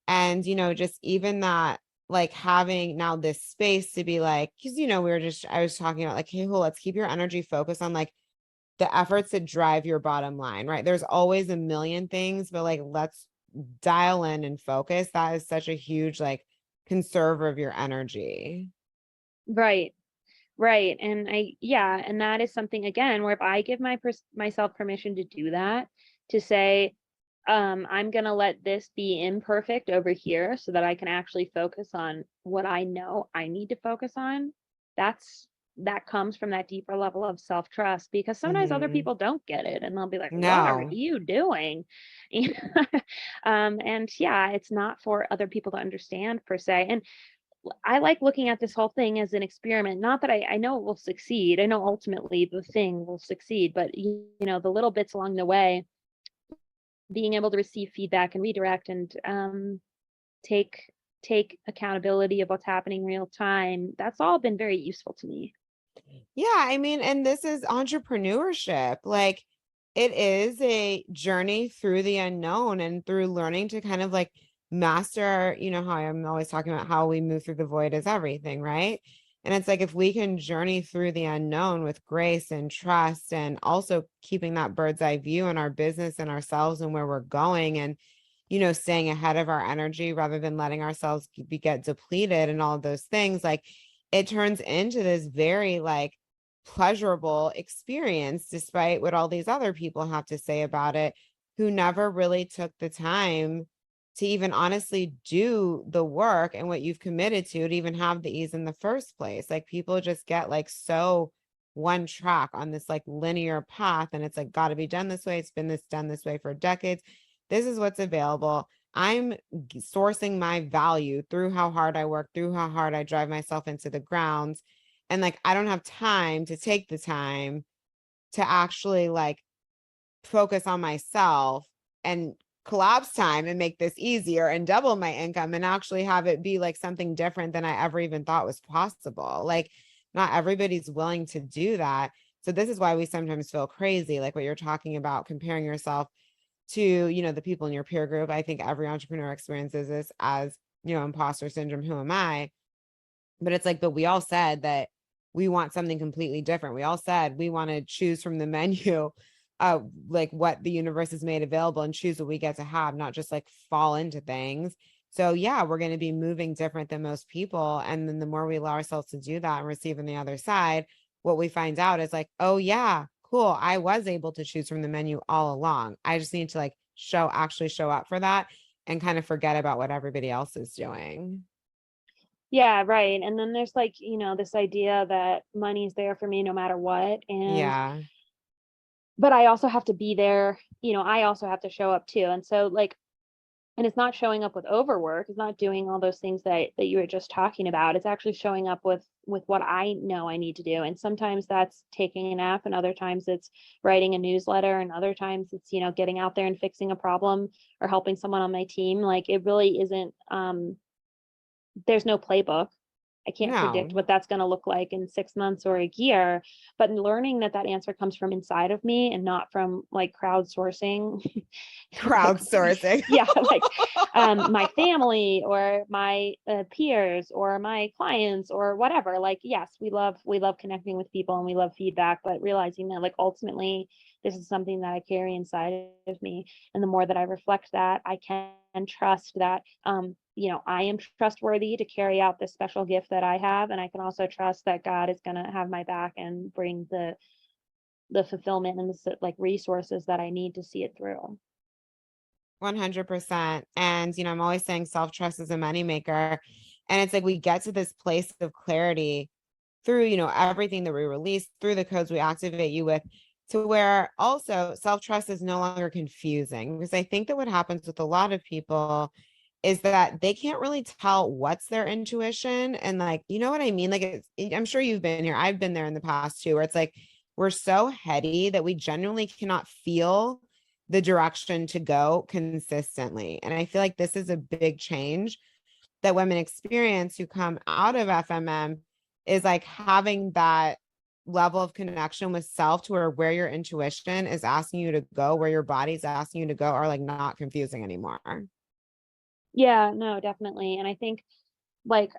And, just even that, like having now this space to be like, because, I was talking about like, hey, cool, let's keep your energy focused on like the efforts that drive your bottom line, right? There's always a million things, but like, let's dial in and focus. That is such a huge, like, conserver of your energy. Right, right, and and that is something, again, where if I give myself permission to do that, to say, I'm gonna let this be imperfect over here so that I can actually focus on what I know I need to focus on. That comes from that deeper level of self-trust because sometimes other Hmm. people don't get it and they'll be like, what are No. you doing? You and yeah, it's not for other people to understand per se. And I like looking at this whole thing as an experiment. Not that I know it will succeed. I know ultimately the thing will succeed, but the little bits along the way, being able to receive feedback and redirect and take accountability of what's happening real time, that's all been very useful to me. Yeah, I mean, and this is entrepreneurship. Like, it is a journey through the unknown and through learning to kind of like master, you know, how I'm always talking about how we move through the void is everything, right? And it's like if we can journey through the unknown with grace and trust, and also keeping that bird's eye view in our business and ourselves and where we're going, and, you know, staying ahead of our energy rather than letting ourselves get depleted and all of those things, like it turns into this very like pleasurable experience, despite what all these other people have to say about it, who never really took the time to even honestly do the work and what you've committed to even have the ease in the first place. Like people just get like so one track on this like linear path, and it's like got to be done this way. It's been this done this way for decades. This is what's available. I'm sourcing my value through how hard I work, through how hard I drive myself into the grounds. And like, I don't have time to take the time to actually like focus on myself and collapse time and make this easier and double my income and actually have it be like something different than I ever even thought was possible. Like, not everybody's willing to do that. So this is why we sometimes feel crazy, like what you're talking about, comparing yourself to, you know, the people in your peer group. I think every entrepreneur experiences this as, you know, imposter syndrome. Who am I? But it's like, but we all said that we want something completely different. We all said we want to choose from the menu, like what the universe has made available and choose what we get to have, not just like fall into things. So yeah, we're going to be moving different than most people. And then the more we allow ourselves to do that and receive on the other side, what we find out is like, oh yeah, cool. I was able to choose from the menu all along. I just need to like actually show up for that and kind of forget about what everybody else is doing. Yeah, right. And then there's like, this idea that money's there for me no matter what. And Yeah. but I also have to be there, I also have to show up too. And so like, and it's not showing up with overwork, it's not doing all those things that you were just talking about. It's actually showing up with what I know I need to do. And sometimes that's taking a nap, and other times it's writing a newsletter, and other times it's, getting out there and fixing a problem or helping someone on my team. Like it really isn't there's no playbook. I can't predict No. what that's going to look like in 6 months or a year, but learning that that answer comes from inside of me and not from like crowdsourcing, like, Crowdsourcing. yeah, like my family or my peers or my clients or whatever. Like, yes, we love connecting with people and we love feedback, but realizing that like ultimately this is something that I carry inside of me. And the more that I reflect that, I can trust that I am trustworthy to carry out this special gift that I have, and I can also trust that God is going to have my back and bring the fulfillment and the like resources that I need to see it through. 100%. And, you know, I'm always saying self-trust is a moneymaker. And it's like we get to this place of clarity through, you know, everything that we release, through the codes we activate you with, to where also self-trust is no longer confusing. Because I think that what happens with a lot of people is that they can't really tell what's their intuition. And like, you know what I mean? Like, I'm sure you've been here. I've been there in the past too, where it's like we're so heady that we genuinely cannot feel the direction to go consistently. And I feel like this is a big change that women experience who come out of FMM, is like having that level of connection with self to where your intuition is asking you to go, where your body's asking you to go, are like not confusing anymore. Yeah, no, definitely. And I think like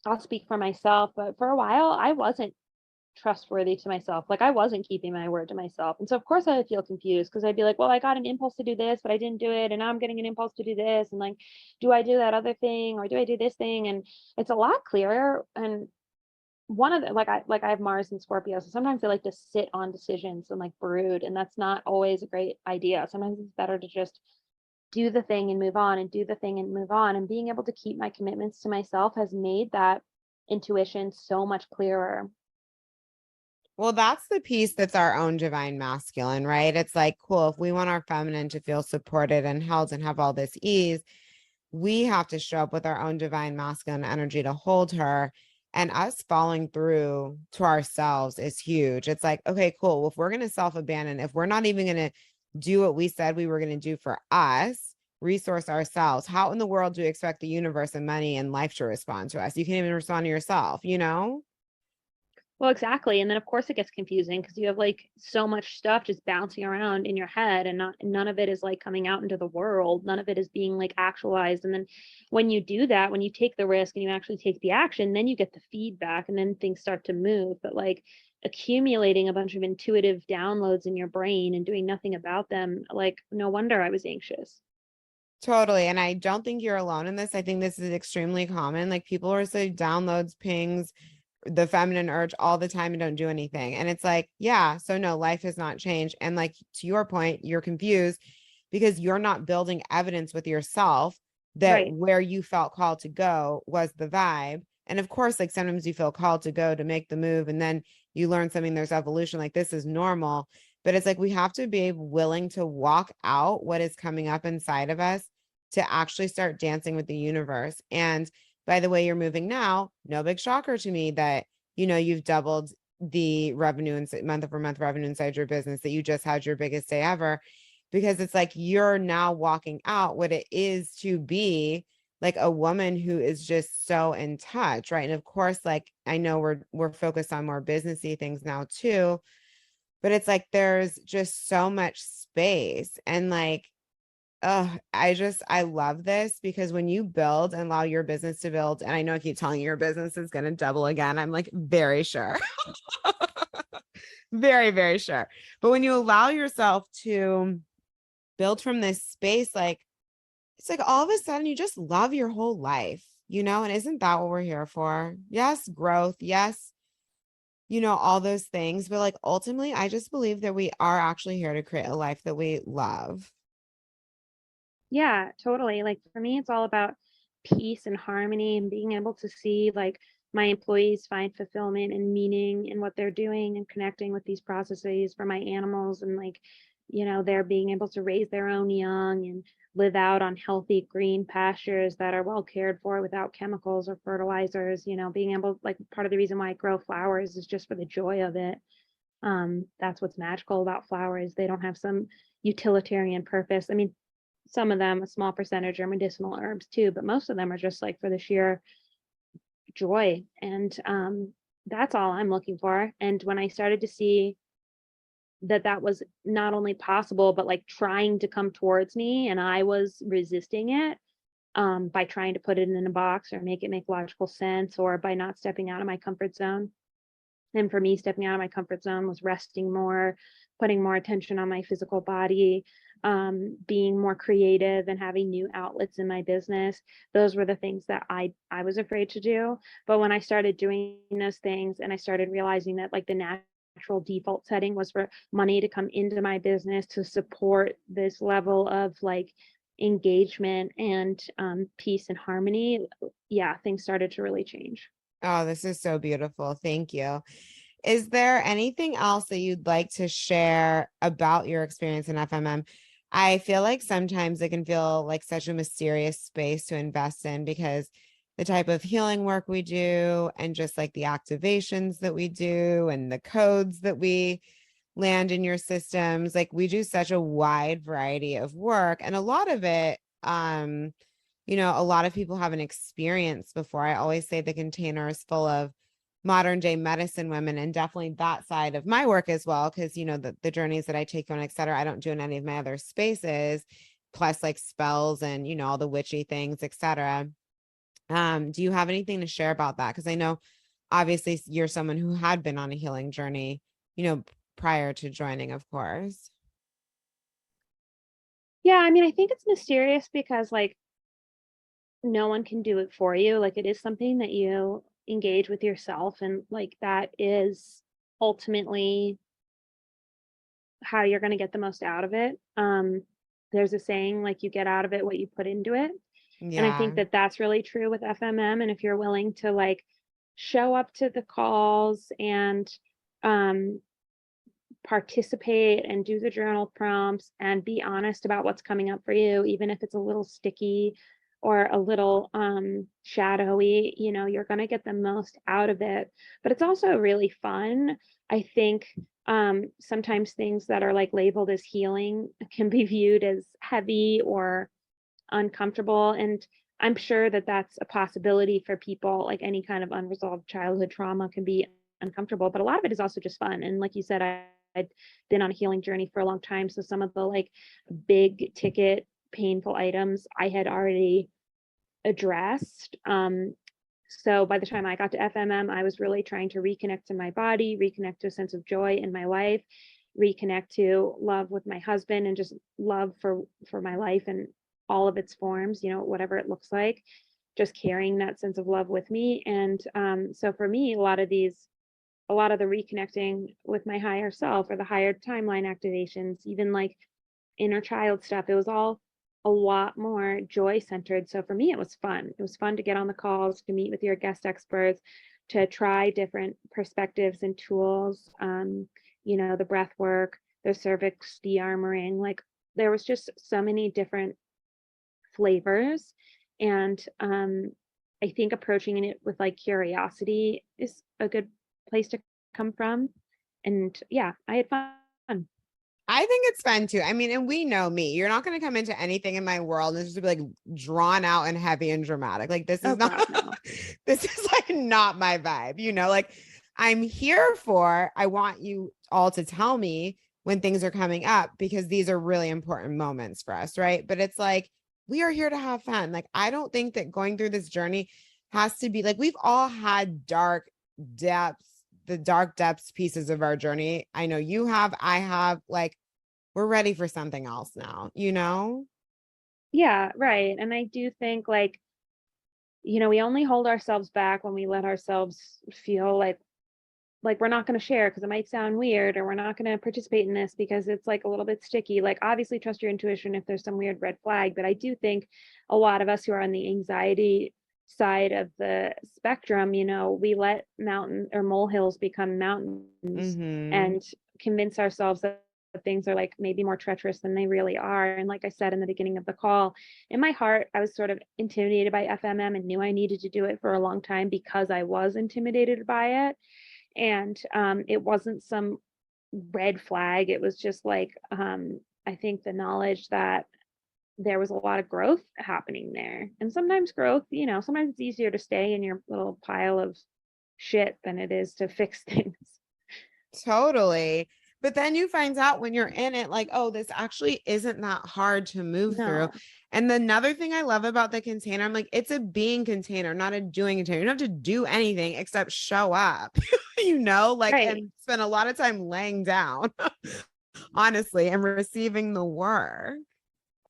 I'll speak for myself, but for a while I wasn't trustworthy to myself. Like I wasn't keeping my word to myself. And so of course I would feel confused because I'd be like, well, I got an impulse to do this, but I didn't do it. And now I'm getting an impulse to do this. And like, do I do that other thing or do I do this thing? And it's a lot clearer. And one of the like I have Mars and Scorpio. So sometimes I like to sit on decisions and like brood. And that's not always a great idea. Sometimes it's better to just do the thing and move on and do the thing and move on. And being able to keep my commitments to myself has made that intuition so much clearer. Well, that's the piece that's our own divine masculine, right? It's like, cool, if we want our feminine to feel supported and held and have all this ease, we have to show up with our own divine masculine energy to hold her. And us falling through to ourselves is huge. It's like, okay, cool. Well, if we're going to self abandon, if we're not even going to do what we said we were going to do for us, resource ourselves, how in the world do we expect the universe and money and life to respond to us? You can't even respond to yourself, you know? Well, exactly, and then, of course, it gets confusing because you have, like, so much stuff just bouncing around in your head, and none of it is, like, coming out into the world. None of it is being, like, actualized, and then when you do that, when you take the risk and you actually take the action, then you get the feedback, and then things start to move, but, like, accumulating a bunch of intuitive downloads in your brain and doing nothing about them, like, no wonder I was anxious. Totally. And I don't think you're alone in this. I think this is extremely common. Like people are saying downloads, pings, the feminine urge all the time and don't do anything. And it's like, yeah, so no, life has not changed. And like to your point, you're confused because you're not building evidence with yourself that Right. where you felt called to go was the vibe. And of course, like sometimes you feel called to go to make the move and then you learn something, there's evolution, like this is normal. But it's like we have to be willing to walk out what is coming up inside of us to actually start dancing with the universe. And by the way you're moving now, no big shocker to me that, you've doubled the revenue and month over month revenue inside your business, that you just had your biggest day ever, because it's like you're now walking out what it is to be like a woman who is just so in touch, right? And of course, like I know we're focused on more businessy things now too, but it's like there's just so much space and like I love this because when you build and allow your business to build, and I know I keep telling you your business is going to double again. I'm like very sure, very, very sure. But when you allow yourself to build from this space, like it's like all of a sudden you just love your whole life, and isn't that what we're here for? Yes, growth. Yes, all those things. But like ultimately, I just believe that we are actually here to create a life that we love. Yeah, totally. Like for me, it's all about peace and harmony and being able to see like my employees find fulfillment and meaning in what they're doing and connecting with these processes for my animals and like, they're being able to raise their own young and live out on healthy green pastures that are well cared for without chemicals or fertilizers, being able like part of the reason why I grow flowers is just for the joy of it. That's what's magical about flowers. They don't have some utilitarian purpose. I mean, some of them, a small percentage, are medicinal herbs too, but most of them are just like for the sheer joy. And that's all I'm looking for. And when I started to see that that was not only possible, but like trying to come towards me, and I was resisting it by trying to put it in a box or make it make logical sense, or by not stepping out of my comfort zone. And for me, stepping out of my comfort zone was resting more, putting more attention on my physical body, being more creative and having new outlets in my business. Those were the things that I was afraid to do. But when I started doing those things and I started realizing that like the natural default setting was for money to come into my business to support this level of like engagement and peace and harmony, yeah, things started to really change. Oh, this is so beautiful. Thank you. Is there anything else that you'd like to share about your experience in FMM? I feel like sometimes it can feel like such a mysterious space to invest in because the type of healing work we do and just like the activations that we do and the codes that we land in your systems, like we do such a wide variety of work and a lot of it a lot of people haven't experienced before. I always say the container is full of modern day medicine women and definitely that side of my work as well. Cause the journeys that I take on, et cetera, I don't do in any of my other spaces, plus like spells and, all the witchy things, et cetera. Do you have anything to share about that? Cause I know obviously you're someone who had been on a healing journey, prior to joining, of course. Yeah, I mean, I think it's mysterious because like no one can do it for you. Like it is something that you engage with yourself and like that is ultimately how you're going to get the most out of it. There's a saying like you get out of it what you put into it. And I think Yeah. that that's really true with FMM and if you're willing to like show up to the calls and um participate and do the journal prompts and be honest about what's coming up for you, even if it's a little sticky or a little shadowy, you're going to get the most out of it. But it's also really fun. I think sometimes things that are like labeled as healing can be viewed as heavy or uncomfortable. And I'm sure that that's a possibility for people. Like any kind of unresolved childhood trauma can be uncomfortable, but a lot of it is also just fun. And like you said, I'd been on a healing journey for a long time. So some of the like big ticket painful items I had already addressed. So by the time I got to FMM, I was really trying to reconnect to my body, reconnect to a sense of joy in my life, reconnect to love with my husband, and just love for my life and all of its forms, you know, whatever it looks like, just carrying that sense of love with me. And so for me, a lot of the reconnecting with my higher self or the higher timeline activations, even like inner child stuff, it was all a lot more joy centered. So for me, it was fun. It was fun to get on the calls, to meet with your guest experts, to try different perspectives and tools. You know, the breath work, the cervix de-armoring, like there was just so many different flavors. And I think approaching it with like curiosity is a good place to come from. And yeah, I had fun. I think it's fun too. I mean, and we know me. You're not going to come into anything in my world and it's just be like drawn out and heavy and dramatic. Like this Oh is not God, no. this is like not my vibe, you know? Like I'm here for I want you all to tell me when things are coming up because these are really important moments for us, right? But it's like we are here to have fun. Like I don't think that going through this journey has to be like we've all had depths the dark depths pieces of our journey. I know you have, I have, like, we're ready for something else now, you know? Yeah, right. And I do think like, you know, we only hold ourselves back when we let ourselves feel like we're not going to share because it might sound weird, or we're not going to participate in this because it's like a little bit sticky. Like obviously trust your intuition if there's some weird red flag, but I do think a lot of us who are on the anxiety side of the spectrum, you know, we let mountain or molehills become mountains Mm-hmm. and convince ourselves that things are like maybe more treacherous than they really are. And like I said in the beginning of the call, in my heart, I was sort of intimidated by FMM and knew I needed to do it for a long time because I was intimidated by it. And it wasn't some red flag. It was just like, I think the knowledge that there was a lot of growth happening there. And sometimes growth, you know, sometimes it's easier to stay in your little pile of shit than it is to fix things. Totally. But then you find out when you're in it, like, oh, this actually isn't that hard to move through. No, And another thing I love about the container, I'm like, it's a being container, not a doing container. You don't have to do anything except show up, you know, like, right. and spend a lot of time laying down, honestly, and receiving the work.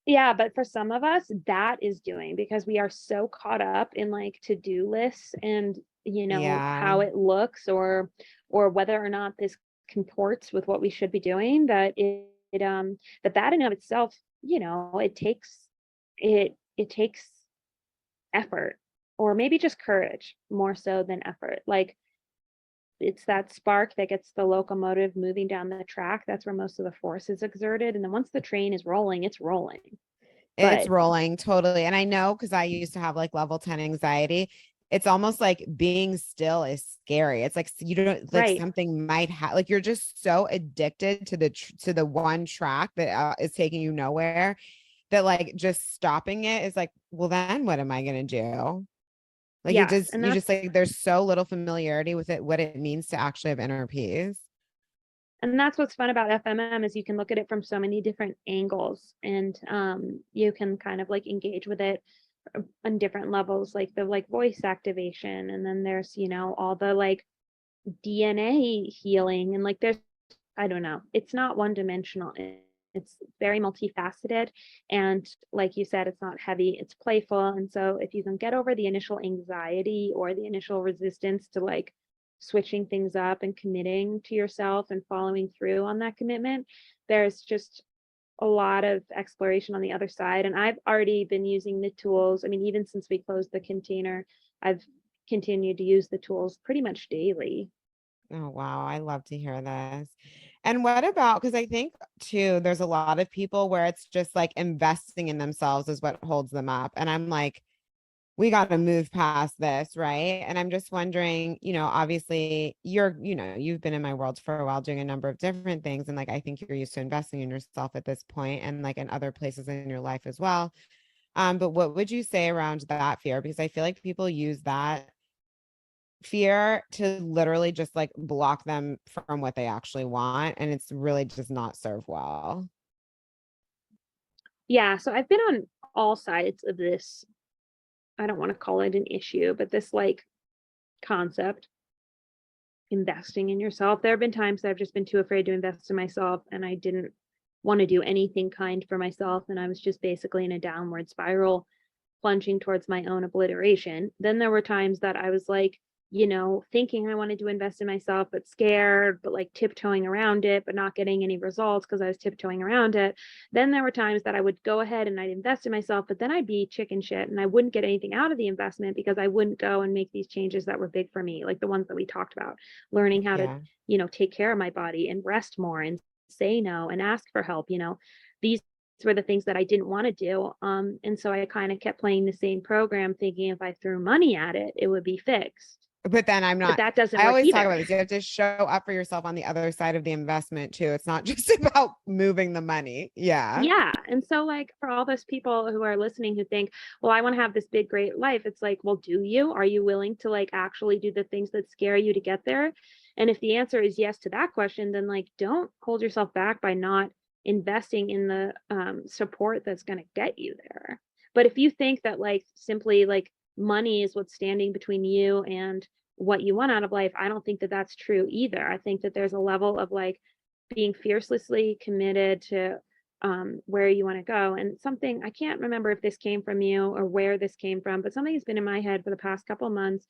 Yeah, but for some of us, that is doing because we are so caught up in like to-do lists and, you know, Yeah. how it looks or whether or not this comports with what we should be doing, that that in and of itself, you know, it takes effort, or maybe just courage more so than effort. Like it's that spark that gets the locomotive moving down the track. That's where most of the force is exerted. And then once the train is rolling, it's rolling. It's But rolling totally. And I know because I used to have like level 10 anxiety. It's almost like being still is scary. It's like you don't like right. something might have like you're just so addicted to to the one track that is taking you nowhere that like just stopping it is like, well, then what am I gonna do? Like it Yes. just And you just that's like there's so little familiarity with it, what it means to actually have inner peace. and that's what's fun about FMM is you can look at it from so many different angles, and you can kind of like engage with it on different levels, like the like voice activation, and then there's, you know, all the like DNA healing, and like there's, I don't know, it's not one dimensional. It's very multifaceted. And like you said, it's not heavy, it's playful. And so if you can get over the initial anxiety or the initial resistance to like switching things up and committing to yourself and following through on that commitment, there's just a lot of exploration on the other side. And I've already been using the tools. I mean, even since we closed the container, I've continued to use the tools pretty much daily. Oh, wow. I love to hear this. And what about, because I think too, there's a lot of people where it's just like investing in themselves is what holds them up. And I'm like, we got to move past this, right? And I'm just wondering, you know, obviously you've been in my world for a while doing a number of different things. And like, I think you're used to investing in yourself at this point and like in other places in your life as well. But what would you say around that fear? Because I feel like people use that fear to literally just like block them from what they actually want. And it's really does not serve well. Yeah, so I've been on all sides of this. I don't want to call it an issue, but this like concept, investing in yourself. There have been times that I've just been too afraid to invest in myself and I didn't want to do anything kind for myself. And I was just basically in a downward spiral, plunging towards my own obliteration. Then there were times that I was like, thinking I wanted to invest in myself, but scared, but like tiptoeing around it, but not getting any results because I was tiptoeing around it. Then there were times that I would go ahead and I'd invest in myself, but then I'd be chicken shit and I wouldn't get anything out of the investment because I wouldn't go and make these changes that were big for me, like the ones that we talked about, learning how to, Yeah. take care of my body and rest more and say no and ask for help. These were the things that I didn't want to do. And so I kind of kept playing the same program, thinking if I threw money at it, it would be fixed. But then But that doesn't I work always talk either. about this. You have to show up for yourself on the other side of the investment too. It's not just about moving the money. Yeah. Yeah. And so, like, for all those people who are listening who think, well, I want to have this big, great life, it's like, well, do you? Are you willing to like actually do the things that scare you to get there? And if the answer is yes to that question, then like, don't hold yourself back by not investing in the support that's going to get you there. But if you think that like simply like money is what's standing between you and what you want out of life, I don't think that that's true either. I think that there's a level of like being fiercely committed to where you want to go. And something I can't remember if this came from you or where this came from, but something has been in my head for the past couple months.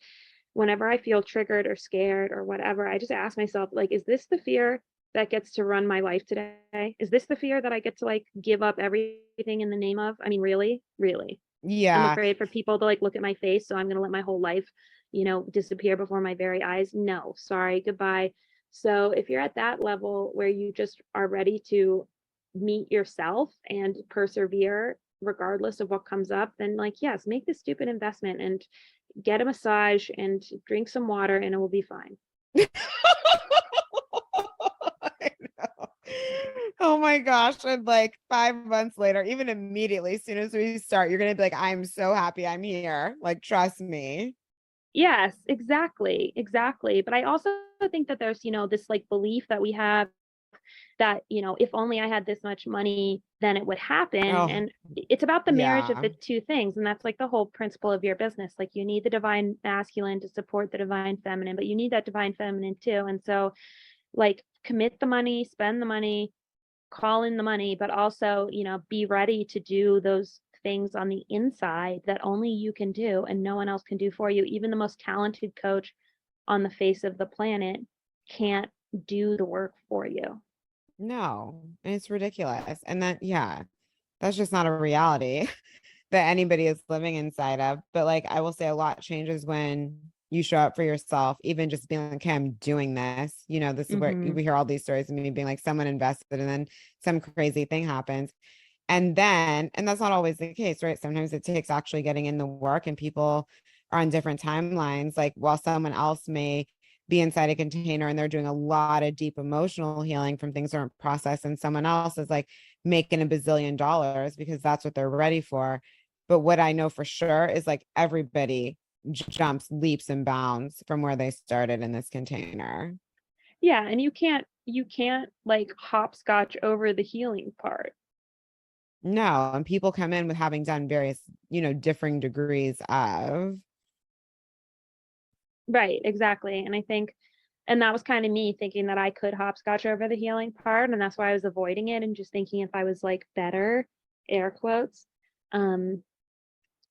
Whenever I feel triggered or scared or whatever, I just ask myself, like, is this the fear that gets to run my life today? Is this the fear that I get to like give up everything in the name of? I mean, really, really. I'm Yeah. afraid for people to like look at my face, so I'm going to let my whole life, disappear before my very eyes. No, sorry, goodbye. So if you're at that level where you just are ready to meet yourself and persevere regardless of what comes up, then like, yes, make this stupid investment and get a massage and drink some water and it will be fine. I know. Oh my gosh. And like 5 months later, even immediately, as soon as we start, you're gonna be like, I'm so happy I'm here. Like, trust me. Yes, exactly, exactly. But I also think that there's, this like belief that we have that, if only I had this much money, then it would happen. Oh, And it's about the marriage of yeah. the two things. And that's like the whole principle of your business. Like you need the divine masculine to support the divine feminine, but you need that divine feminine too. And so, like, commit the money, spend the money, call in the money, but also, be ready to do those things on the inside that only you can do and no one else can do for you. Even the most talented coach on the face of the planet can't do the work for you. No, and it's ridiculous. And that, yeah, that's just not a reality that anybody is living inside of. But like, I will say a lot changes when you show up for yourself, even just being like, okay, I'm doing this. This is where Mhm. we hear all these stories of me being like, someone invested and then some crazy thing happens. And that's not always the case, right? Sometimes it takes actually getting in the work and people are on different timelines. Like while someone else may be inside a container and they're doing a lot of deep emotional healing from things that aren't processed, and someone else is like making $1 billion because that's what they're ready for. But what I know for sure is like everybody jumps leaps and bounds from where they started in this container. Yeah, and you can't like hopscotch over the healing part. No, and people come in with having done various, differing degrees of. Right, exactly. And I think and that was kind of me thinking that I could hopscotch over the healing part, and that's why I was avoiding it and just thinking if I was like better, air quotes. Um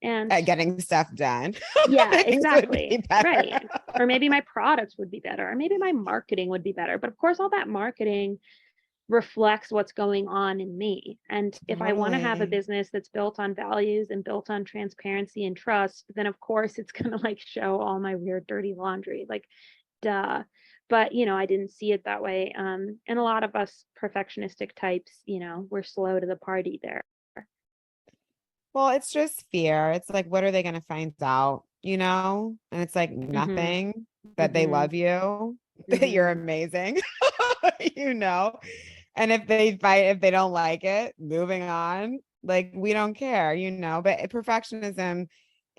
and At getting stuff done. yeah, Things would be exactly. better. Right. Or maybe my products would be better, or maybe my marketing would be better. But of course all that marketing reflects what's going on in me. And if I want to have a Totally. business that's built on values and built on transparency and trust, then of course it's going to like show all my weird dirty laundry. Like duh. But I didn't see it that way. And a lot of us perfectionistic types, we're slow to the party there. Well, it's just fear. It's like, what are they going to find out? And it's like Mhm. nothing, that they Mhm. love you, that you're Mhm. amazing, you know. And if they fight, if they don't like it, moving on, like we don't care, but perfectionism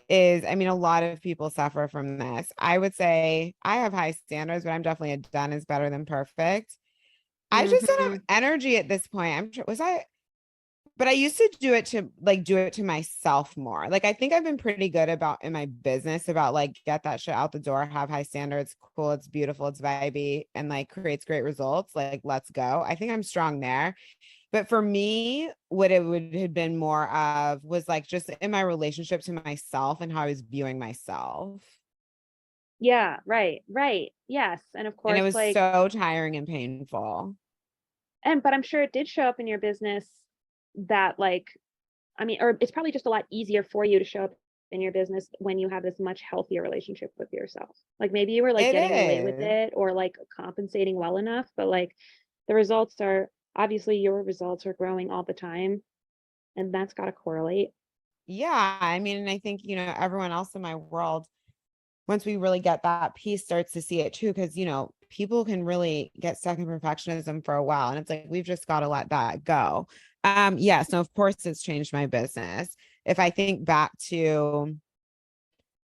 is, I mean, a lot of people suffer from this. I would say I have high standards, but I'm definitely a done is better than perfect. I just don't have Hmm. energy at this point. Was I, but I used to do it to myself more. Like I think I've been pretty good about in my business about like get that shit out the door, have high standards, cool, it's beautiful, it's vibey, and like creates great results. Like let's go. I think I'm strong there. But for me, what it would have been more of was like just in my relationship to myself and how I was viewing myself. Yeah, right, right. Yes. And of And it course, was like, so tiring and painful. but I'm sure it did show up in your business that like, I mean, or it's probably just a lot easier for you to show up in your business when you have this much healthier relationship with yourself. Like maybe you were like It getting away with is. it or like compensating well enough, but like the results are obviously your results are growing all the time, and that's got to correlate. Yeah. I mean, and I think, everyone else in my world, once we really get that piece, starts to see it too. Cause, people can really get stuck in perfectionism for a while. And it's like, we've just got to let that go. Yeah. So, of course, it's changed my business. If I think back to,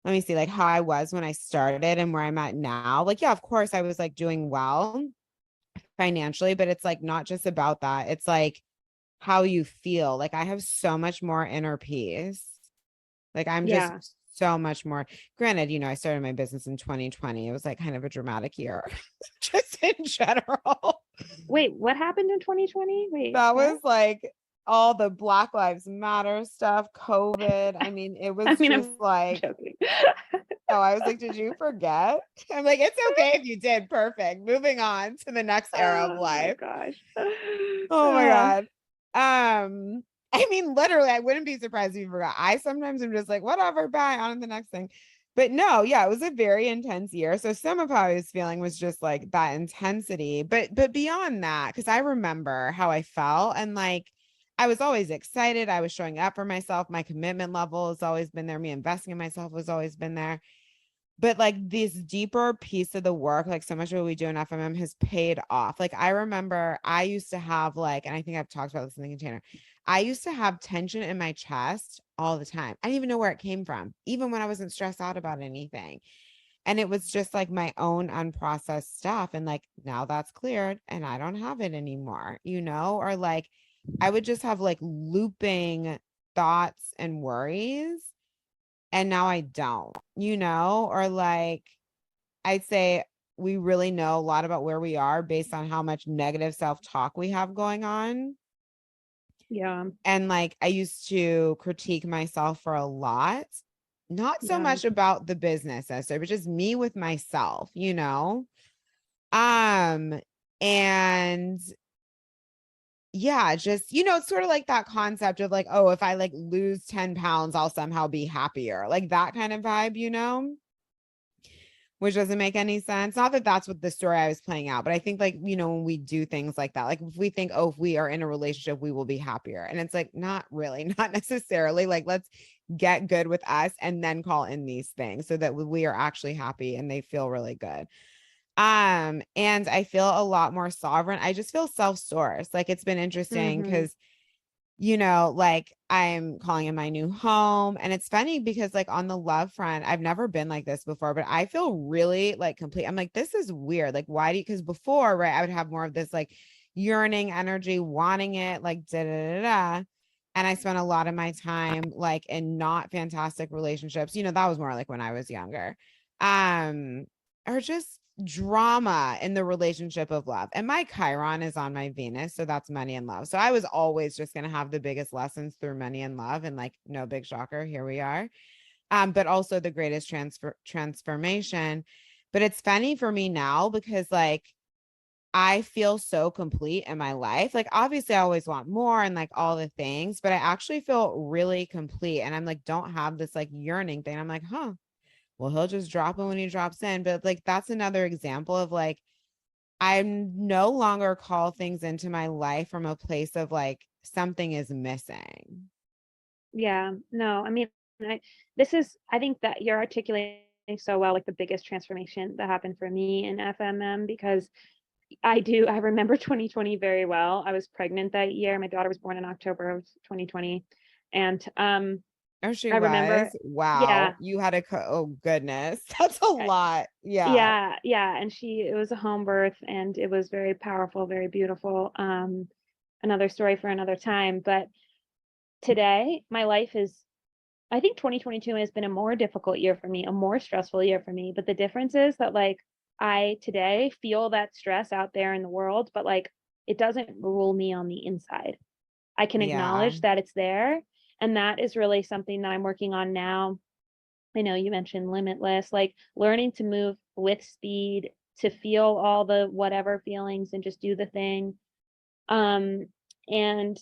let me see, like how I was when I started and where I'm at now, like, yeah, of course, I was like doing well financially, but it's like not just about that. It's like how you feel. Like, I have so much more inner peace. Like I'm just Yeah. so much more. Granted, I started my business in 2020. It was like kind of a dramatic year, just in general. Wait, what happened in 2020? Wait, That what? was like all the Black Lives Matter stuff, COVID. I mean, it I was mean, I'm just like, joking. oh, I was like, did you forget? I'm like, it's okay if you did. Perfect. Moving on to the next era of Oh my life. gosh. Oh my Uh, God. I mean, literally, I wouldn't be surprised if you forgot. I sometimes am just like, whatever, bye, on to the next thing. But no, yeah, it was a very intense year. So some of how I was feeling was just like that intensity. But beyond that, because I remember how I felt and like I was always excited. I was showing up for myself. My commitment level has always been there. Me investing in myself has always been there. But like this deeper piece of the work, like so much of what we do in FMM has paid off. Like I remember I used to have like, and I think I've talked about this in the container. I used to have tension in my chest all the time. I didn't even know where it came from, even when I wasn't stressed out about anything. And it was just like my own unprocessed stuff. And like now that's cleared and I don't have it anymore, or like I would just have like looping thoughts and worries and now I don't, or like I'd say we really know a lot about where we are based on how much negative self-talk we have going on. yeah, And like I used to critique myself for a lot, not so yeah, much about the business as so, but just me with myself, Um, and yeah, just, it's sort of like that concept of like, oh, if I like lose 10 pounds, I'll somehow be happier. Like that kind of vibe, which doesn't make any sense. Not that that's what the story I was playing out, but I think like, when we do things like that, like if we think, oh, if we are in a relationship, we will be happier. And it's like, not really, not necessarily. Like, let's get good with us and then call in these things so that we are actually happy and they feel really good. And I feel a lot more sovereign. I just feel self-sourced. Like it's been interesting mm-hmm, because like I'm calling in my new home. And it's funny because like on the love front, I've never been like this before, but I feel really like complete. I'm like, this is weird. Like, why do you, because before, right, I would have more of this like yearning energy, wanting it, like da da da da. And I spent a lot of my time like in not fantastic relationships. That was more like when I was younger. Um, or just drama in the relationship of love. And my Chiron is on my Venus, so that's money and love. So I was always just going to have the biggest lessons through money and love, and like no big shocker, here we are. But also the greatest transformation. But it's funny for me now because like I feel so complete in my life. Like obviously I always want more and like all the things, but I actually feel really complete and I'm like don't have this like yearning thing. I'm like, "Huh, well, he'll just drop it when he drops in." But like that's another example of like I'm no longer call things into my life from a place of like something is missing. yeah. No, I mean, I, this is, I think that you're articulating so well, like the biggest transformation that happened for me in FMM because I remember 2020 very well. I was pregnant that year. My daughter was born in October of 2020. And Oh, she I remember, was. yeah, Wow. You had a oh goodness. That's a I- lot. Yeah. yeah, yeah. And it was a home birth and it was very powerful, very beautiful. Another story for another time. But today, my life is, I think 2022 has been a more difficult year for me, a more stressful year for me. But the difference is that, like, I today feel that stress out there in the world, but like, it doesn't rule me on the inside. I can Yeah. acknowledge that it's there. And that is really something that I'm working on now. I know you mentioned limitless, like learning to move with speed, to feel all the whatever feelings and just do the thing. Um, and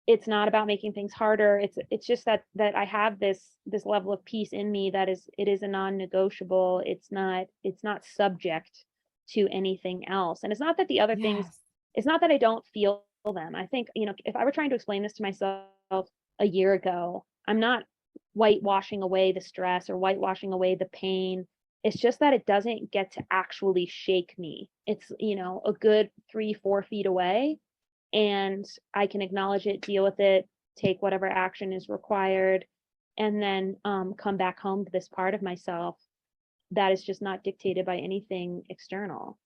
it's not about making things harder. It's just that I have this level of peace in me that it is a non-negotiable. It's not subject to anything else. And it's not that the other things, Yes. it's not that I don't feel them. I think, if I were trying to explain this to myself a year ago, I'm not whitewashing away the stress or whitewashing away the pain. It's just that it doesn't get to actually shake me. It's, a good 3, 4 feet away, and I can acknowledge it, deal with it, take whatever action is required, and then come back home to this part of myself that is just not dictated by anything external.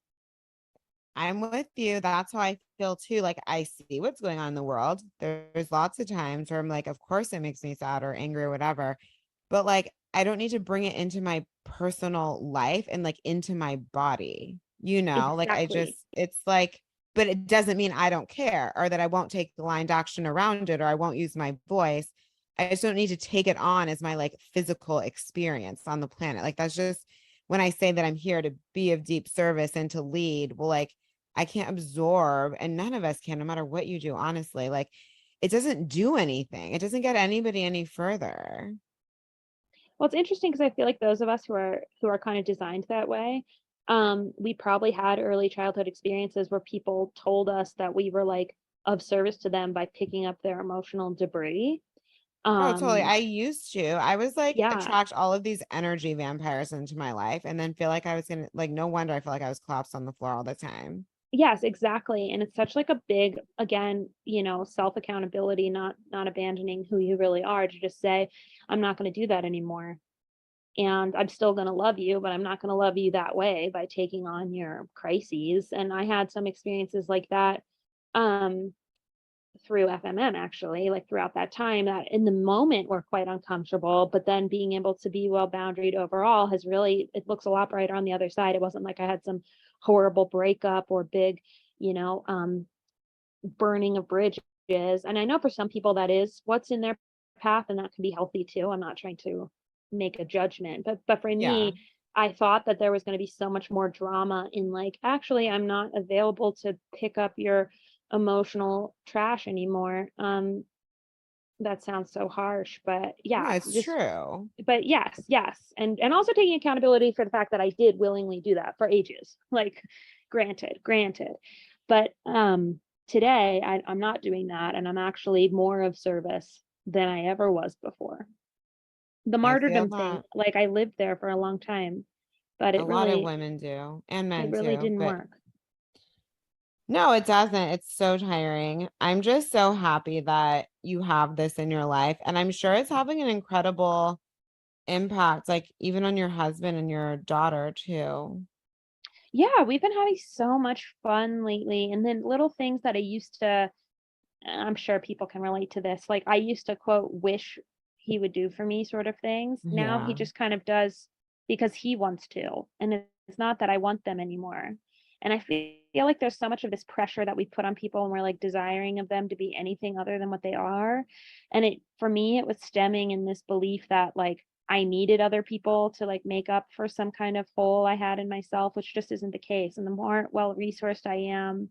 I'm with you. That's how I feel too. Like I see what's going on in the world. There's lots of times where I'm like, of course it makes me sad or angry or whatever. But like I don't need to bring it into my personal life and like into my body. Like I just Exactly. it's like, but it doesn't mean I don't care or that I won't take the aligned action around it or I won't use my voice. I just don't need to take it on as my like physical experience on the planet. Like that's just when I say that I'm here to be of deep service and to lead. Well, like I can't absorb, and none of us can, no matter what you do, honestly. Like it doesn't do anything. It doesn't get anybody any further. Well, it's interesting because I feel like those of us who are kind of designed that way, we probably had early childhood experiences where people told us that we were like of service to them by picking up their emotional debris. Oh, totally. Um, I used to. I was like yeah, attract all of these energy vampires into my life and then feel like I was gonna like no wonder I feel like I was collapsed on the floor all the time. yes, exactly. And it's such like a big, again, self accountability, not abandoning who you really are, to just say, I'm not going to do that anymore. And I'm still going to love you, but I'm not going to love you that way by taking on your crises. And I had some experiences like that um through FMM, actually, like throughout that time, that in the moment were quite uncomfortable, but then being able to be well boundaried overall has really, it looks a lot brighter on the other side. It wasn't like I had some horrible breakup or big, you know, burning of bridges. And I know for some people that is what's in their path, and that can be healthy too. I'm not trying to make a judgment, but for Yeah. me, I thought that there was going to be so much more drama in, like, actually I'm not available to pick up your emotional trash anymore. That sounds so harsh, but No, yeah, it's just, true. but yes, yes. And also taking accountability for the fact that I did willingly do that for ages. Like, granted. But today I'm not doing that, and I'm actually more of service than I ever was before. The I feel martyrdom thing, that like, I lived there for a long time, but a lot of women do and it men really too. didn't But work. no, it doesn't. It's so tiring. I'm just so happy that you have this in your life. And I'm sure it's having an incredible impact, like even on your husband and your daughter too. Yeah, we've been having so much fun lately, and then little things that I used to, I'm sure people can relate to this. Like, I used to quote wish he would do for me sort of things. Now he Yeah. just kind of does because he wants to. And it's not that I want them anymore. And I feel like there's so much of this pressure that we put on people when we're like desiring of them to be anything other than what they are. And for me, it was stemming in this belief that, like, I needed other people to like make up for some kind of hole I had in myself, which just isn't the case. And the more well resourced I am,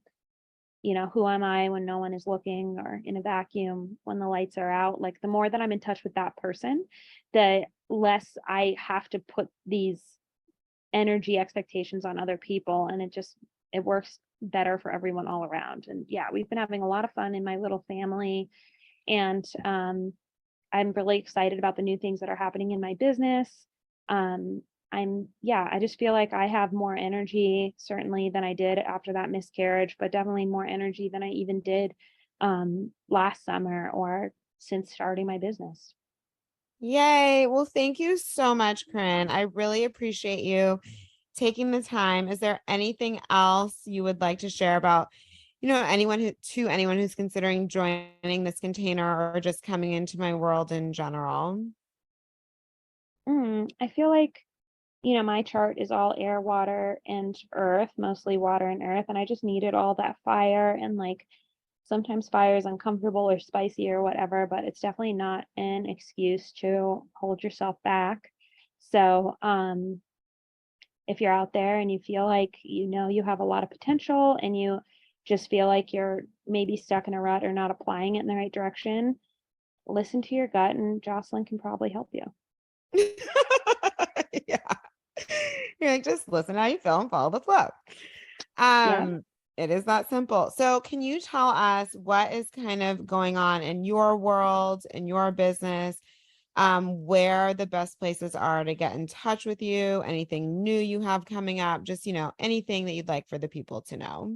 who am I when no one is looking, or in a vacuum when the lights are out? Like, the more that I'm in touch with that person, the less I have to put these energy expectations on other people. And it works better for everyone all around. And yeah, we've been having a lot of fun in my little family. And I'm really excited about the new things that are happening in my business. Um, yeah, I just feel like I have more energy certainly than I did after that miscarriage, but definitely more energy than I even did last summer or since starting my business. Yay. Well, thank you so much, Corinne. I really appreciate you taking the time. Is there anything else you would like to share about, anyone who's considering joining this container or just coming into my world in general? I feel like, my chart is all air, water, and earth, mostly water and earth, and I just needed all that fire and like sometimes fire is uncomfortable or spicy or whatever, but it's definitely not an excuse to hold yourself back. So, if you're out there and you feel like you have a lot of potential and you just feel like you're maybe stuck in a rut or not applying it in the right direction, listen to your gut and Jocelyn can probably help you. Yeah. You're like, just listen how you feel and follow the flow. Yeah. Um, it is that simple. So can you tell us what is kind of going on in your world, in your business, where the best places are to get in touch with you, anything new you have coming up, just, anything that you'd like for the people to know?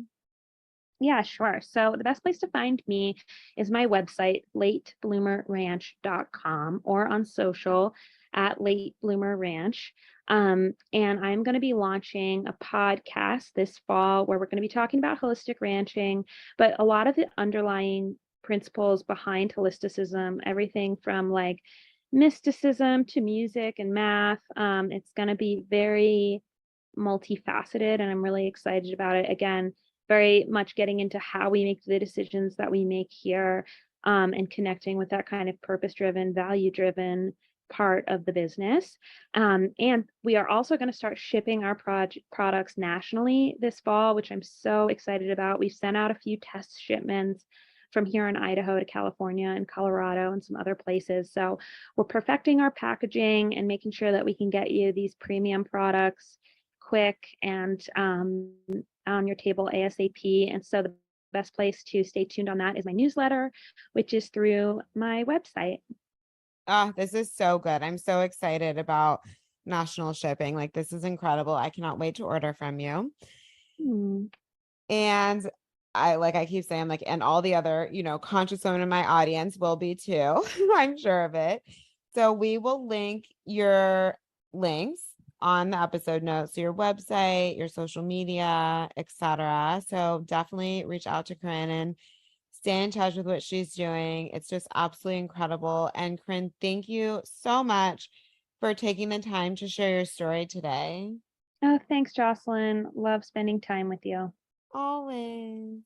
Yeah, sure. So the best place to find me is my website, latebloomerranch.com, or on social at Late Bloomer Ranch. And I'm going to be launching a podcast this fall where we're going to be talking about holistic ranching, but a lot of the underlying principles behind holisticism, everything from like mysticism to music and math. It's going to be very multifaceted, and I'm really excited about it. Again, very much getting into how we make the decisions that we make here, and connecting with that kind of purpose driven, value driven part of the business. And we are also going to start shipping our products nationally this fall, which I'm so excited about. We've sent out a few test shipments from here in Idaho to California and Colorado and some other places. So we're perfecting our packaging and making sure that we can get you these premium products quick and on your table ASAP. And so the best place to stay tuned on that is my newsletter, which is through my website. Oh, this is so good. I'm so excited about national shipping. Like, this is incredible. I cannot wait to order from you. Hmm. And I keep saying, like, and all the other, conscious women in my audience will be too. I'm sure of it. So we will link your links on the episode notes, so your website, your social media, etc. So definitely reach out to Corinne and stay in touch with what she's doing. It's just absolutely incredible. And Corinne, thank you so much for taking the time to share your story today. Oh, thanks, Jocelyn. Love spending time with you. Always.